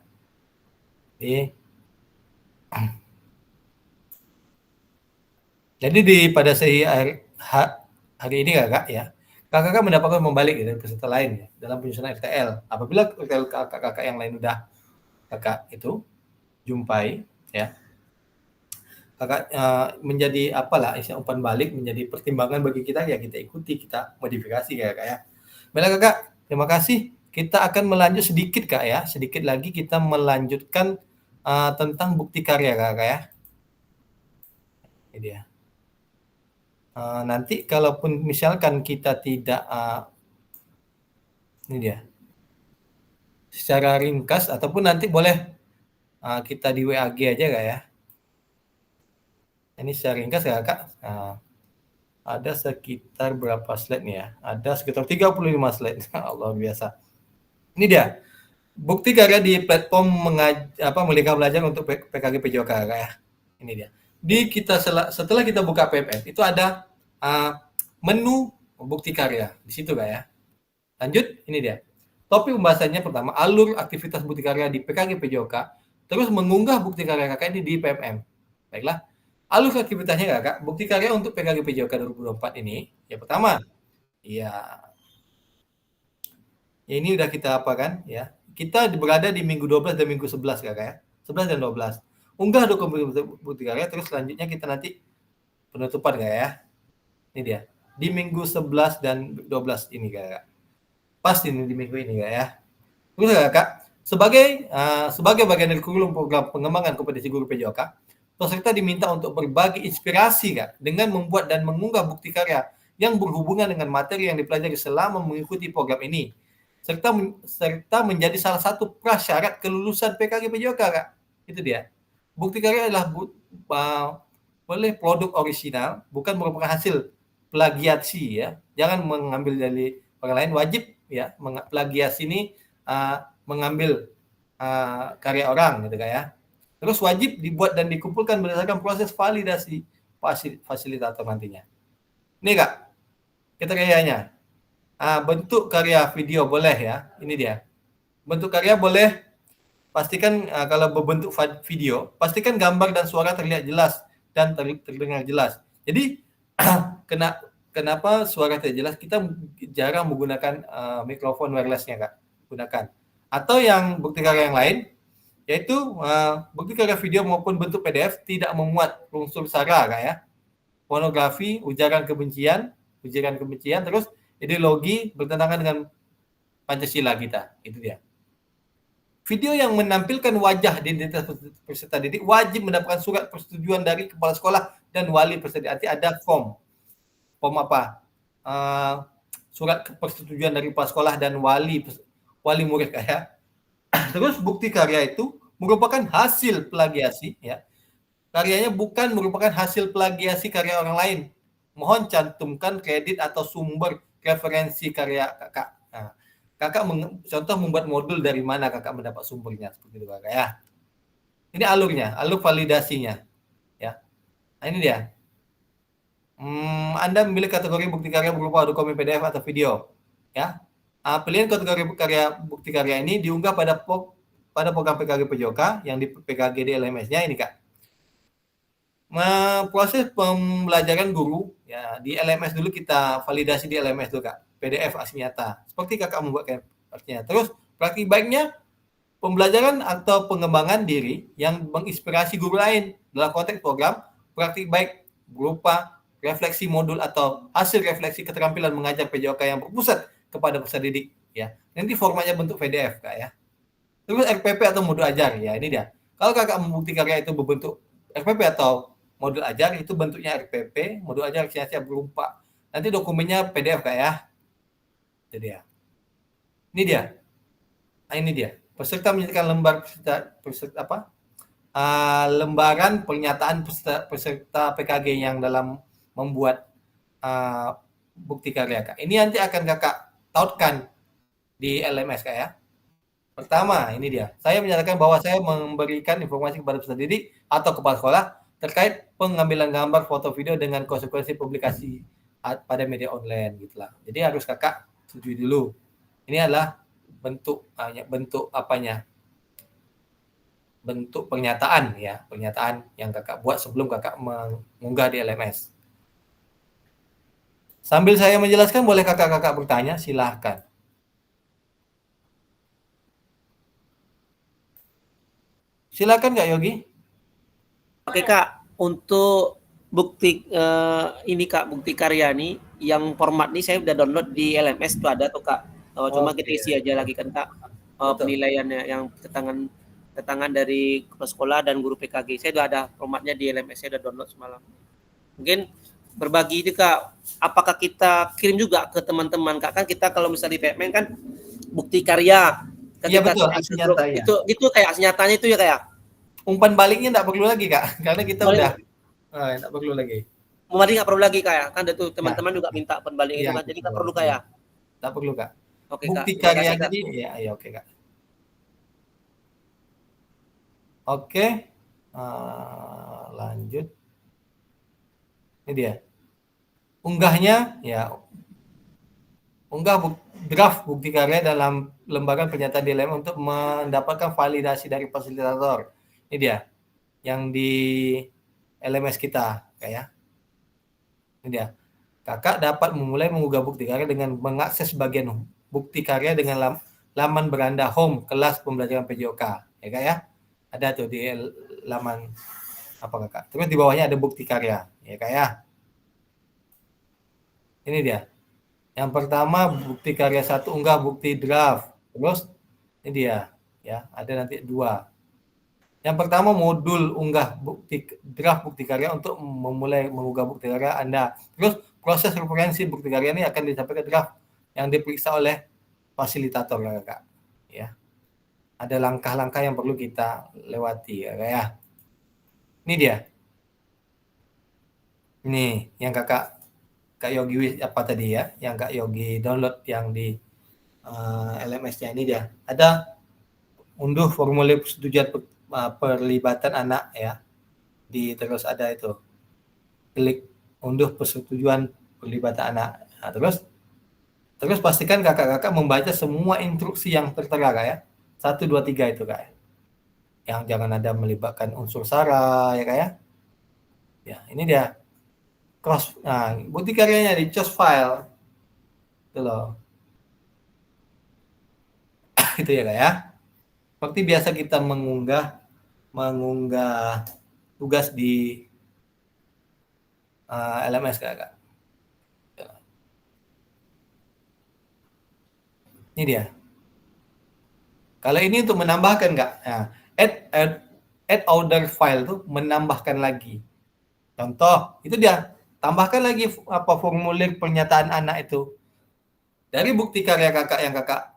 Jadi pada hari ini Kakak ya, kakak mendapatkan membalik dari peserta lain ya, dalam penyusunan RTL. Apabila RTL kakak yang lain udah kakak itu jumpai ya, kakak menjadi istilah umpan balik, menjadi pertimbangan bagi kita ya, kita ikuti, kita modifikasi ya Kak ya. Baiklah Kakak, terima kasih. Kita akan melanjut sedikit Kak ya, sedikit lagi kita melanjutkan tentang bukti karya Kakak ya. Ini dia. Nanti kalaupun misalkan kita tidak ini dia secara ringkas, ataupun nanti boleh kita di WAG aja Kak ya. Ini secara ringkas ya Kak. Ada sekitar berapa slide nih ya? Ada sekitar 35 slide. Allah biasa. Ini dia. Bukti karya di platform Merdeka Belajar untuk PKG PJOK Kak ya. Ini dia. Setelah kita buka PMF itu ada menu bukti karya di situ Kak ya. Lanjut, ini dia. Topik pembahasannya pertama, alur aktivitas bukti karya di PKG PJOK, terus mengunggah bukti karya Kakak ini di PMM. Baiklah. Alur aktivitasnya Kakak, bukti karya untuk PKG PJOK 2024 ini, ya pertama, ini udah kita ya. Kita berada di minggu 12 dan minggu 11 Kakak ya. 11 dan 12. Unggah dokumen bukti karya, terus selanjutnya kita nanti penutupan Kakak ya. Ini dia. Di minggu 11 dan 12 ini Kakak. Pas ini di minggu ini Kakak ya. Terus Kakak, sebagai bagian dari kurikulum program pengembangan kompetensi guru PJOK, peserta diminta untuk berbagi inspirasi Kak, dengan membuat dan mengunggah bukti karya yang berhubungan dengan materi yang dipelajari selama mengikuti program ini, serta menjadi salah satu prasyarat kelulusan PKG PJOK Kak. Itu dia. Bukti karya adalah boleh produk orisinal, bukan merupakan hasil plagiasi ya. Jangan mengambil dari orang lain, wajib ya plagiasi ini mengambil karya orang gitu Kak ya. Terus wajib dibuat dan dikumpulkan berdasarkan proses validasi fasilitator nantinya. Ini Kak, kriterianya. Bentuk karya video boleh ya, ini dia. Bentuk karya boleh, pastikan kalau berbentuk video, pastikan gambar dan suara terlihat jelas dan terdengar jelas. Jadi kenapa suara terlihat jelas? Kita jarang menggunakan mikrofon wirelessnya Kak, gunakan. Atau yang bukti karya yang lain, yaitu bukti karya video maupun bentuk PDF tidak memuat unsur sara Kak ya, pornografi, ujaran kebencian, terus ideologi bertentangan dengan Pancasila kita, itu dia. Video yang menampilkan wajah dan identitas peserta didik wajib mendapatkan surat persetujuan dari kepala sekolah dan wali peserta. Nanti ada form apa? Surat persetujuan dari kepala sekolah dan wali murid ya. Terus bukti karya itu merupakan hasil plagiasi ya. Karyanya bukan merupakan hasil plagiasi karya orang lain. Mohon cantumkan kredit atau sumber referensi karya Kakak. Nah, Kakak contoh membuat modul dari mana Kakak mendapat sumbernya seperti itu Kakak ya. Ini alurnya, alur validasinya ya. Nah, ini dia. Anda memilih kategori bukti karya berupa dokumen PDF atau video ya. Pilihan kategori bukti karya ini diunggah pada program PKG PJOK yang di PKG di LMS-nya ini Kak. Proses pembelajaran guru ya di LMS dulu, kita validasi di LMS dulu Kak, PDF asli nyata seperti Kakak membuat artinya. Terus praktik baiknya pembelajaran atau pengembangan diri yang menginspirasi guru lain dalam konteks program praktik baik berupa refleksi modul atau hasil refleksi keterampilan mengajar PJOK yang berpusat kepada peserta didik ya. Nanti formatnya bentuk PDF Kak ya. Terus RPP atau modul ajar ya, ini dia. Kalau Kakak membukti karya itu berbentuk RPP atau modul ajar, itu bentuknya RPP, modul ajar siap berupa. Nanti dokumennya PDF Kak ya. Itu dia. Ini dia. Nah, ini dia. Peserta menyertakan lembaran pernyataan peserta PKG yang dalam membuat bukti karya Kak. Ini nanti akan Kakak tautkan di LMS Kak ya. Pertama, ini dia. Saya menyatakan bahwa saya memberikan informasi kepada peserta didik atau kepala sekolah terkait pengambilan gambar, foto, video dengan konsekuensi publikasi pada media online gitulah. Jadi harus Kakak setujui dulu. Ini adalah bentuk apanya? Bentuk pernyataan ya, pernyataan yang Kakak buat sebelum Kakak mengunggah di LMS. Sambil saya menjelaskan, boleh Kakak bertanya, silahkan. Silakan Kak Yogi. Oke Kak, untuk bukti ini Kak, bukti karya ini yang format ini saya udah download di LMS itu ada tuh Kak. Cuma kita isi aja lagi kan Kak, penilaiannya yang ketangan dari kepala sekolah dan guru PKG. Saya udah ada formatnya di LMS, saya udah download semalam. Mungkin berbagi itu Kak, apakah kita kirim juga ke teman-teman Kak? Kan kita kalau misalnya di PMN kan bukti karya. Iya betul, aksi nyata ya. Itu kayak aksi nyatanya itu ya kayak. Umpan baliknya enggak perlu lagi Kak, karena kita udah enggak perlu lagi. Umpan nggak perlu lagi kayak, kan itu teman-teman juga minta umpan balik itu kan, jadi nggak perlu kayak. Enggak perlu Kak. Oke, bukti Kak. karya tadi ya oke Kak. Oke, lanjut. Ini dia. Unggahnya ya. Unggah draft bukti karya dalam lembaran pernyataan di LMS untuk mendapatkan validasi dari fasilitator. Ini dia. Yang di LMS kita, kayak. Ini dia. Kakak dapat memulai mengunggah bukti karya dengan mengakses bagian bukti karya dengan laman beranda home kelas pembelajaran PJOK. Ya Kak ya. Ada tuh di laman apa Kakak. Terus di bawahnya ada bukti karya. Ya Kak ya. Ini dia. Yang pertama bukti karya 1 unggah bukti draft. Terus ini dia ya, ada nanti 2. Yang pertama modul unggah draft bukti karya untuk memulai mengunggah bukti karya Anda. Terus proses referensi bukti karya ini akan disampaikan draft yang diperiksa oleh fasilitator ya Kak. Ya. Ada langkah-langkah yang perlu kita lewati ya Kak ya. Ini dia. Ini yang Kak Yogi apa tadi ya, yang Kak Yogi download yang di LMS-nya ini dia. Ada unduh formulir persetujuan perlibatan anak ya. Terus ada itu. Klik unduh persetujuan perlibatan anak. Nah, terus pastikan kakak-kakak membaca semua instruksi yang tertera Kak ya. 1 2 3 itu Kak. Yang jangan ada melibatkan unsur sara ya Kak ya. Ya, ini dia. Bukti karyanya di choose file. Itu loh. Itu ya Kak ya. Seperti biasa kita mengunggah tugas di LMS Kak. Ini dia. Kalau ini untuk menambahkan Kak. Nah, add order file tuh menambahkan lagi. Contoh, itu dia. Tambahkan lagi formulir pernyataan anak itu. Dari bukti karya kakak yang kakak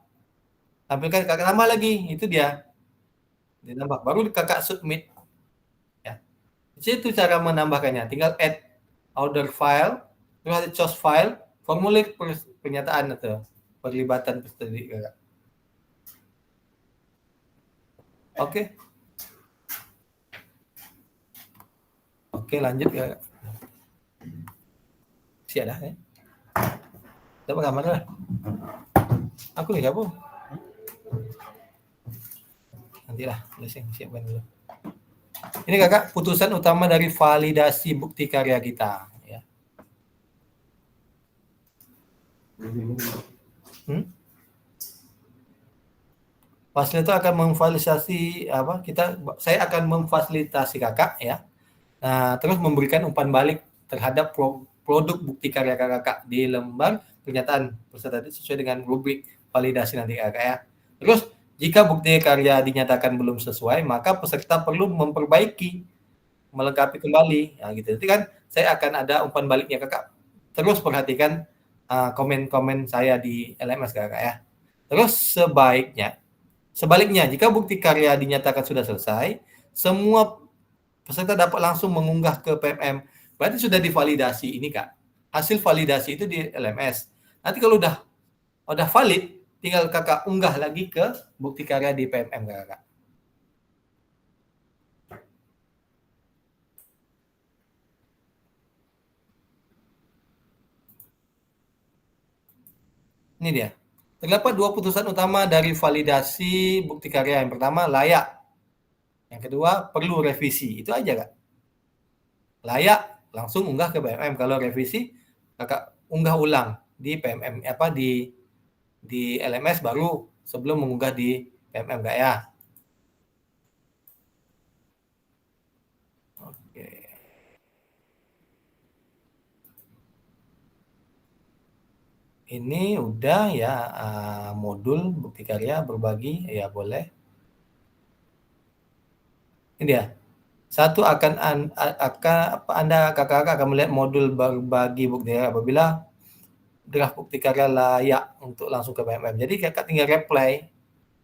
tampilkan, kakak tambah lagi. Itu dia. Ditambah. Baru kakak submit. Ya. Di situ cara menambahkannya. Tinggal add order file, terus ada choose file, formulir pernyataan itu. Perlibatan peserta kakak. Oke. Oke, lanjut kakak. Siap dah ya. Dapat gambar lah. Aku nih apa? Nantilah, siapkan dulu. Ini kakak putusan utama dari validasi bukti karya kita. Ya. Fasilitator akan memfasilitasi saya akan memfasilitasi kakak ya. Nah, terus memberikan umpan balik terhadap produk bukti karya kakak di lembar pernyataan peserta sesuai dengan rubrik validasi nanti kakak ya. Terus jika bukti karya dinyatakan belum sesuai, maka peserta perlu memperbaiki, melengkapi kembali. Nah, gitu. Jadi kan saya akan ada umpan baliknya kakak. Terus perhatikan komen-komen saya di LMS kakak ya. Terus sebaliknya, jika bukti karya dinyatakan sudah selesai, semua peserta dapat langsung mengunggah ke PMM. Berarti sudah divalidasi ini Kak. Hasil validasi itu di LMS. Nanti kalau udah valid, tinggal kakak unggah lagi ke bukti karya di PMM kakak. Ini dia. Terdapat 2 putusan utama dari validasi bukti karya. Yang pertama, layak. Yang kedua, perlu revisi. Itu aja, Kak. Layak, langsung unggah ke PMM. Kalau revisi, kakak unggah ulang di PMM, di LMS baru sebelum mengunggah di PMM, Kak ya. Oke. Ini udah ya modul bukti karya berbagi ya boleh. Ini dia. Satu Anda kakak-kakak akan melihat modul berbagi bukti karya apabila draft bukti karya layak untuk langsung ke PMM. Jadi kakak tinggal reply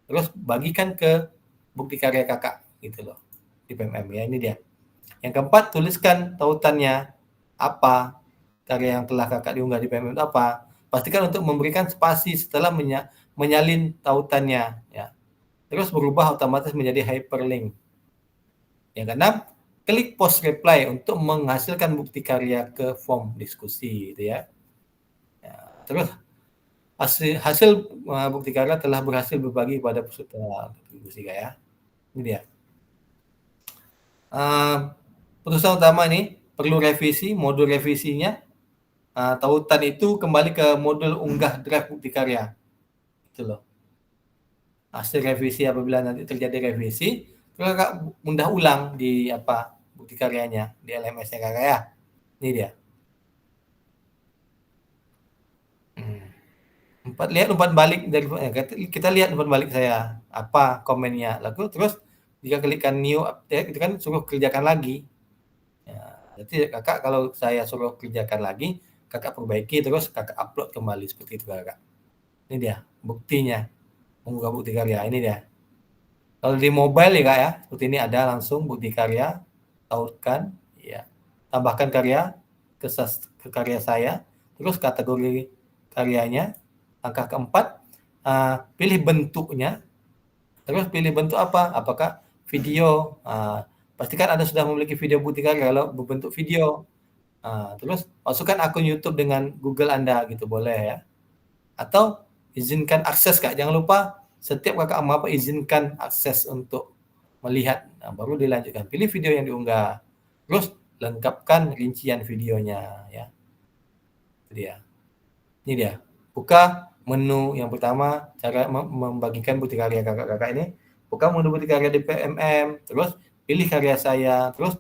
terus bagikan ke bukti karya kakak gitu loh di PMM ya. Ini dia. Yang keempat, tuliskan tautannya apa karya yang telah kakak diunggah di PMM itu apa. Pastikan untuk memberikan spasi setelah menyalin tautannya ya. Terus berubah otomatis menjadi hyperlink. Yang keenam, klik post reply untuk menghasilkan bukti karya ke form diskusi gitu ya. Terus hasil bukti karya telah berhasil berbagi pada peserta diskusi ya. Ini dia. Putusan utama ini perlu revisi, modul revisinya. Tautan itu kembali ke modul unggah draft bukti karya. Itu loh. Hasil revisi apabila nanti terjadi revisi, terus kakak undah ulang di bukti karyanya di LMS-nya kakak ya. Ini dia. Lihat umpan balik dari kita lihat umpan balik saya apa komennya. Lalu terus jika klikkan new update itu kan suruh kerjakan lagi. Ya, jadi kakak kalau saya suruh kerjakan lagi, kakak perbaiki terus kakak upload kembali seperti itu kakak. Ini dia buktinya, mengunggah bukti karya. Ini dia. Kalau di mobile ya kak ya, seperti ini ada langsung bukti karya, tautkan, ya, tambahkan karya ke karya saya, terus kategori karyanya. Langkah keempat, pilih bentuknya, Terus pilih bentuk apa? Apakah video? Pastikan Anda sudah memiliki video bukti karya kalau berbentuk video. Terus masukkan akun YouTube dengan Google Anda gitu, boleh ya. Atau izinkan akses, Kak. Jangan lupa setiap Kakak mau apa izinkan akses untuk melihat. Baru dilanjutkan. Pilih video yang diunggah. Terus lengkapkan rincian videonya ya. Itu dia. Ini dia. Buka menu yang pertama, cara membagikan bukti karya kakak-kakak ini. Buka menu bukti karya di PMM, terus pilih karya saya, terus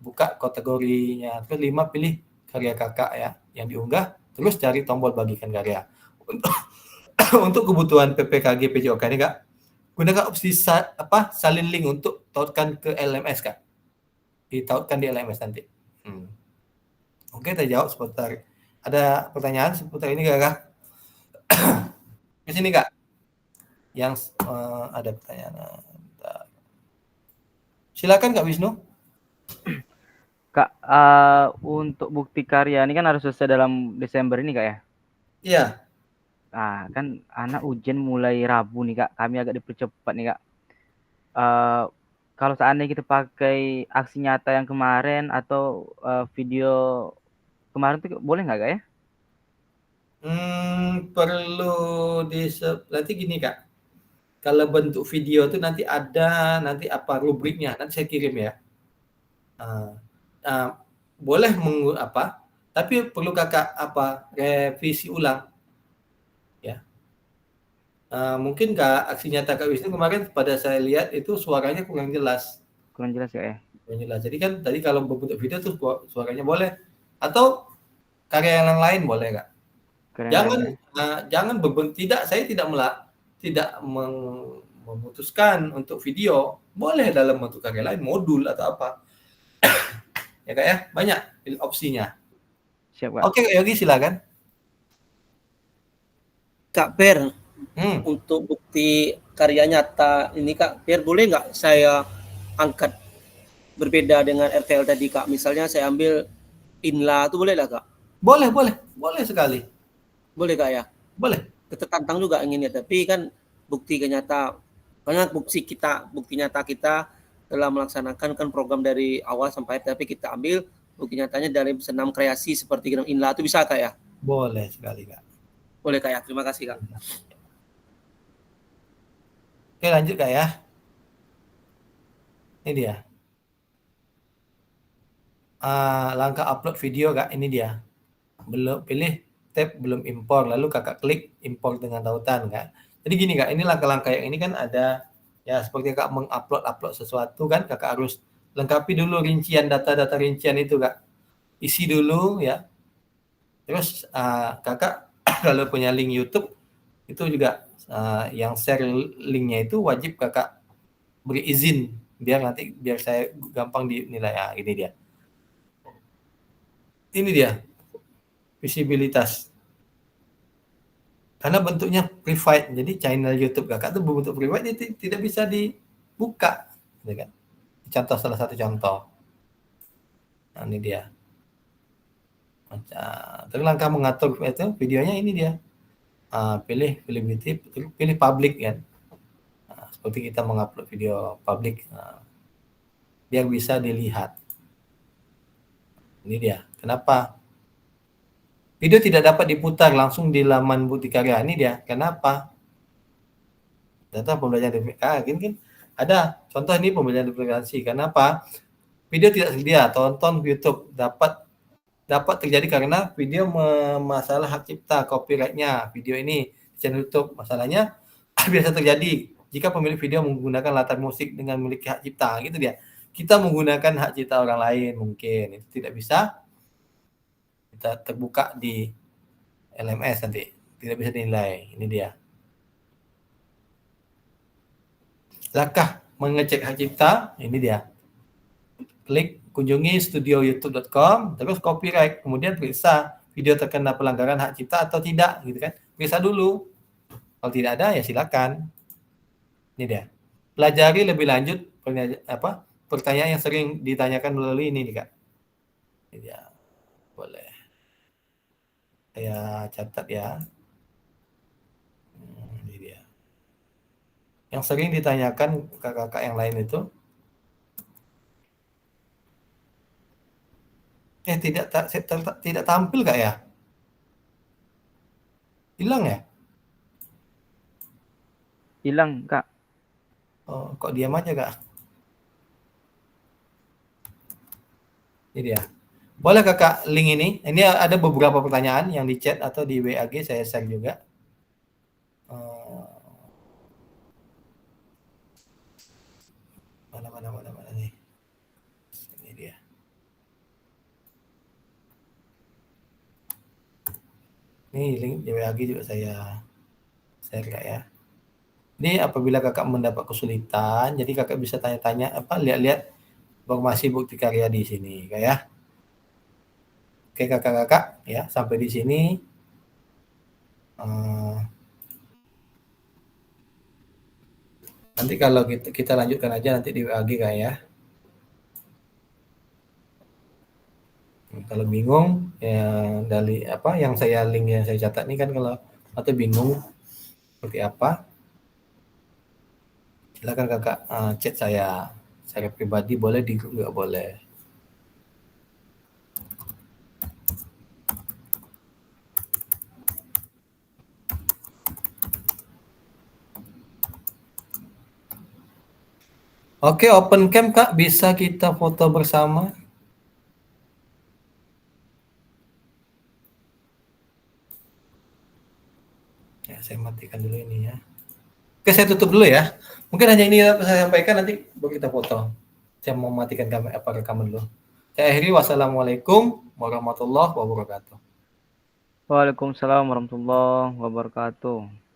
buka kategorinya, terus 5 pilih karya kakak ya yang diunggah, terus cari tombol bagikan karya. Untuk untuk kebutuhan PPKG PJOK ini Kak, gunakan opsi salin link untuk tautkan ke LMS Kak. Ditautkan di LMS nanti. Oke, kita jawab seputar. Ada pertanyaan seputar ini Kak? Di sini Kak. Yang ada pertanyaan. Silakan Kak Wisnu. Kak, untuk bukti karya ini kan harus selesai dalam Desember ini Kak ya? Iya. Kan anak ujian mulai Rabu nih Kak. Kami agak dipercepat nih Kak. Kalau seandainya kita pakai aksi nyata yang kemarin atau video kemarin tuh boleh nggak Kak ya? Perlu nanti gini Kak. Kalau bentuk video tuh nanti ada apa rubriknya, nanti saya kirim ya. Boleh tapi perlu Kakak revisi ulang. Ya. Mungkin Kak aksi nyata Kak Wisnu kemarin pada saya lihat itu suaranya kurang jelas. Kurang jelas ya? Kurang jelas. Jadi kan tadi kalau berbentuk video tuh suaranya boleh atau karya yang lain boleh Kak. Jangan saya tidak memutuskan untuk video, boleh dalam bentuk karya lain, modul atau apa. Ya Kak ya, banyak opsinya. Siap Kak. Oke Kak Yogi silakan. Kak Per, untuk bukti karya nyata ini Kak Per, boleh nggak saya angkat berbeda dengan RTL tadi Kak? Misalnya saya ambil Inla itu boleh lah Kak? Boleh sekali. Boleh Kak ya? Boleh. Tertantang juga inginnya, tapi kan bukti nyata, banyak bukti nyata kita telah melaksanakan kan program dari awal sampai akhir, tapi kita ambil bukti nyatanya dari senam kreasi seperti Inla itu bisa Kak ya? Boleh sekali Kak. Boleh Kak ya, terima kasih Kak. Oke lanjut Kak ya. Ini dia. Langkah upload video Kak, ini dia. Belum pilih tab belum impor, lalu Kakak klik impor dengan tautan Kak. Jadi gini Kak, ini langkah-langkah yang ini kan ada ya seperti Kak mengupload sesuatu kan, Kakak harus lengkapi dulu rincian data-data rincian itu Kak. Isi dulu ya. Terus Kakak kalau punya link YouTube itu juga yang share linknya itu wajib Kakak beri izin biar saya gampang dinilai. Ini dia. Ini dia visibilitas. Karena bentuknya private, jadi channel YouTube Kakak itu berbentuk private, itu tidak bisa dibuka, gitu kan? Contoh salah satu contoh. Nah, ini dia. Terus langkah mengatur itu videonya ini dia. Pilih public kan. Seperti kita mengupload video public, biar bisa dilihat. Ini dia. Kenapa? Video tidak dapat diputar langsung di laman bukti karya. Ini dia. Kenapa? Data pembelajaran verifikasi. Kan ada contoh ini pembelajaran verifikasi. Kenapa? Video tidak tersedia. Tonton YouTube dapat terjadi karena video masalah hak cipta, copyright-nya video ini di channel YouTube. Masalahnya biasa terjadi jika pemilik video menggunakan latar musik dengan memiliki hak cipta. Gitu dia. Kita menggunakan hak cipta orang lain mungkin. Itu tidak bisa kita terbuka di LMS nanti, tidak bisa dinilai. Ini dia. Langkah mengecek hak cipta, ini dia. Klik kunjungi studioyoutube.com, terus copyright, kemudian periksa video terkena pelanggaran hak cipta atau tidak, gitu kan. Periksa dulu. Kalau tidak ada ya silakan. Ini dia. Pelajari lebih lanjut pertanyaan yang sering ditanyakan melalui ini nih Kak. Ini dia. Boleh. Saya catat ya. Ini dia. Yang sering ditanyakan kakak-kakak yang lain itu, tidak tampil Kak ya? Hilang ya? Hilang, Kak. Oh, kok diam aja Kak? Ini dia. Boleh Kakak link ini. Ini ada beberapa pertanyaan yang di chat atau di WAG saya share juga. Mana nih. Ini dia. Ini link di WAG juga saya share Kak ya. Ini apabila Kakak mendapat kesulitan, jadi Kakak bisa tanya-tanya lihat-lihat informasi bukti karya di sini Kak ya. Oke kakak-kakak ya, sampai di sini nanti kalau kita lanjutkan aja nanti di WAG Kak ya. Kalau bingung ya dari yang saya link yang saya catat ini kan, kalau atau bingung seperti apa, silakan kakak chat saya pribadi, boleh di grup juga boleh. Oke, open cam Kak, bisa kita foto bersama. Ya, saya matikan dulu ini ya. Oke, saya tutup dulu ya. Mungkin hanya ini yang saya sampaikan, nanti baru kita foto. Saya mau matikan rekaman dulu. Saya akhiri, wassalamualaikum warahmatullahi wabarakatuh. Waalaikumsalam warahmatullahi wabarakatuh.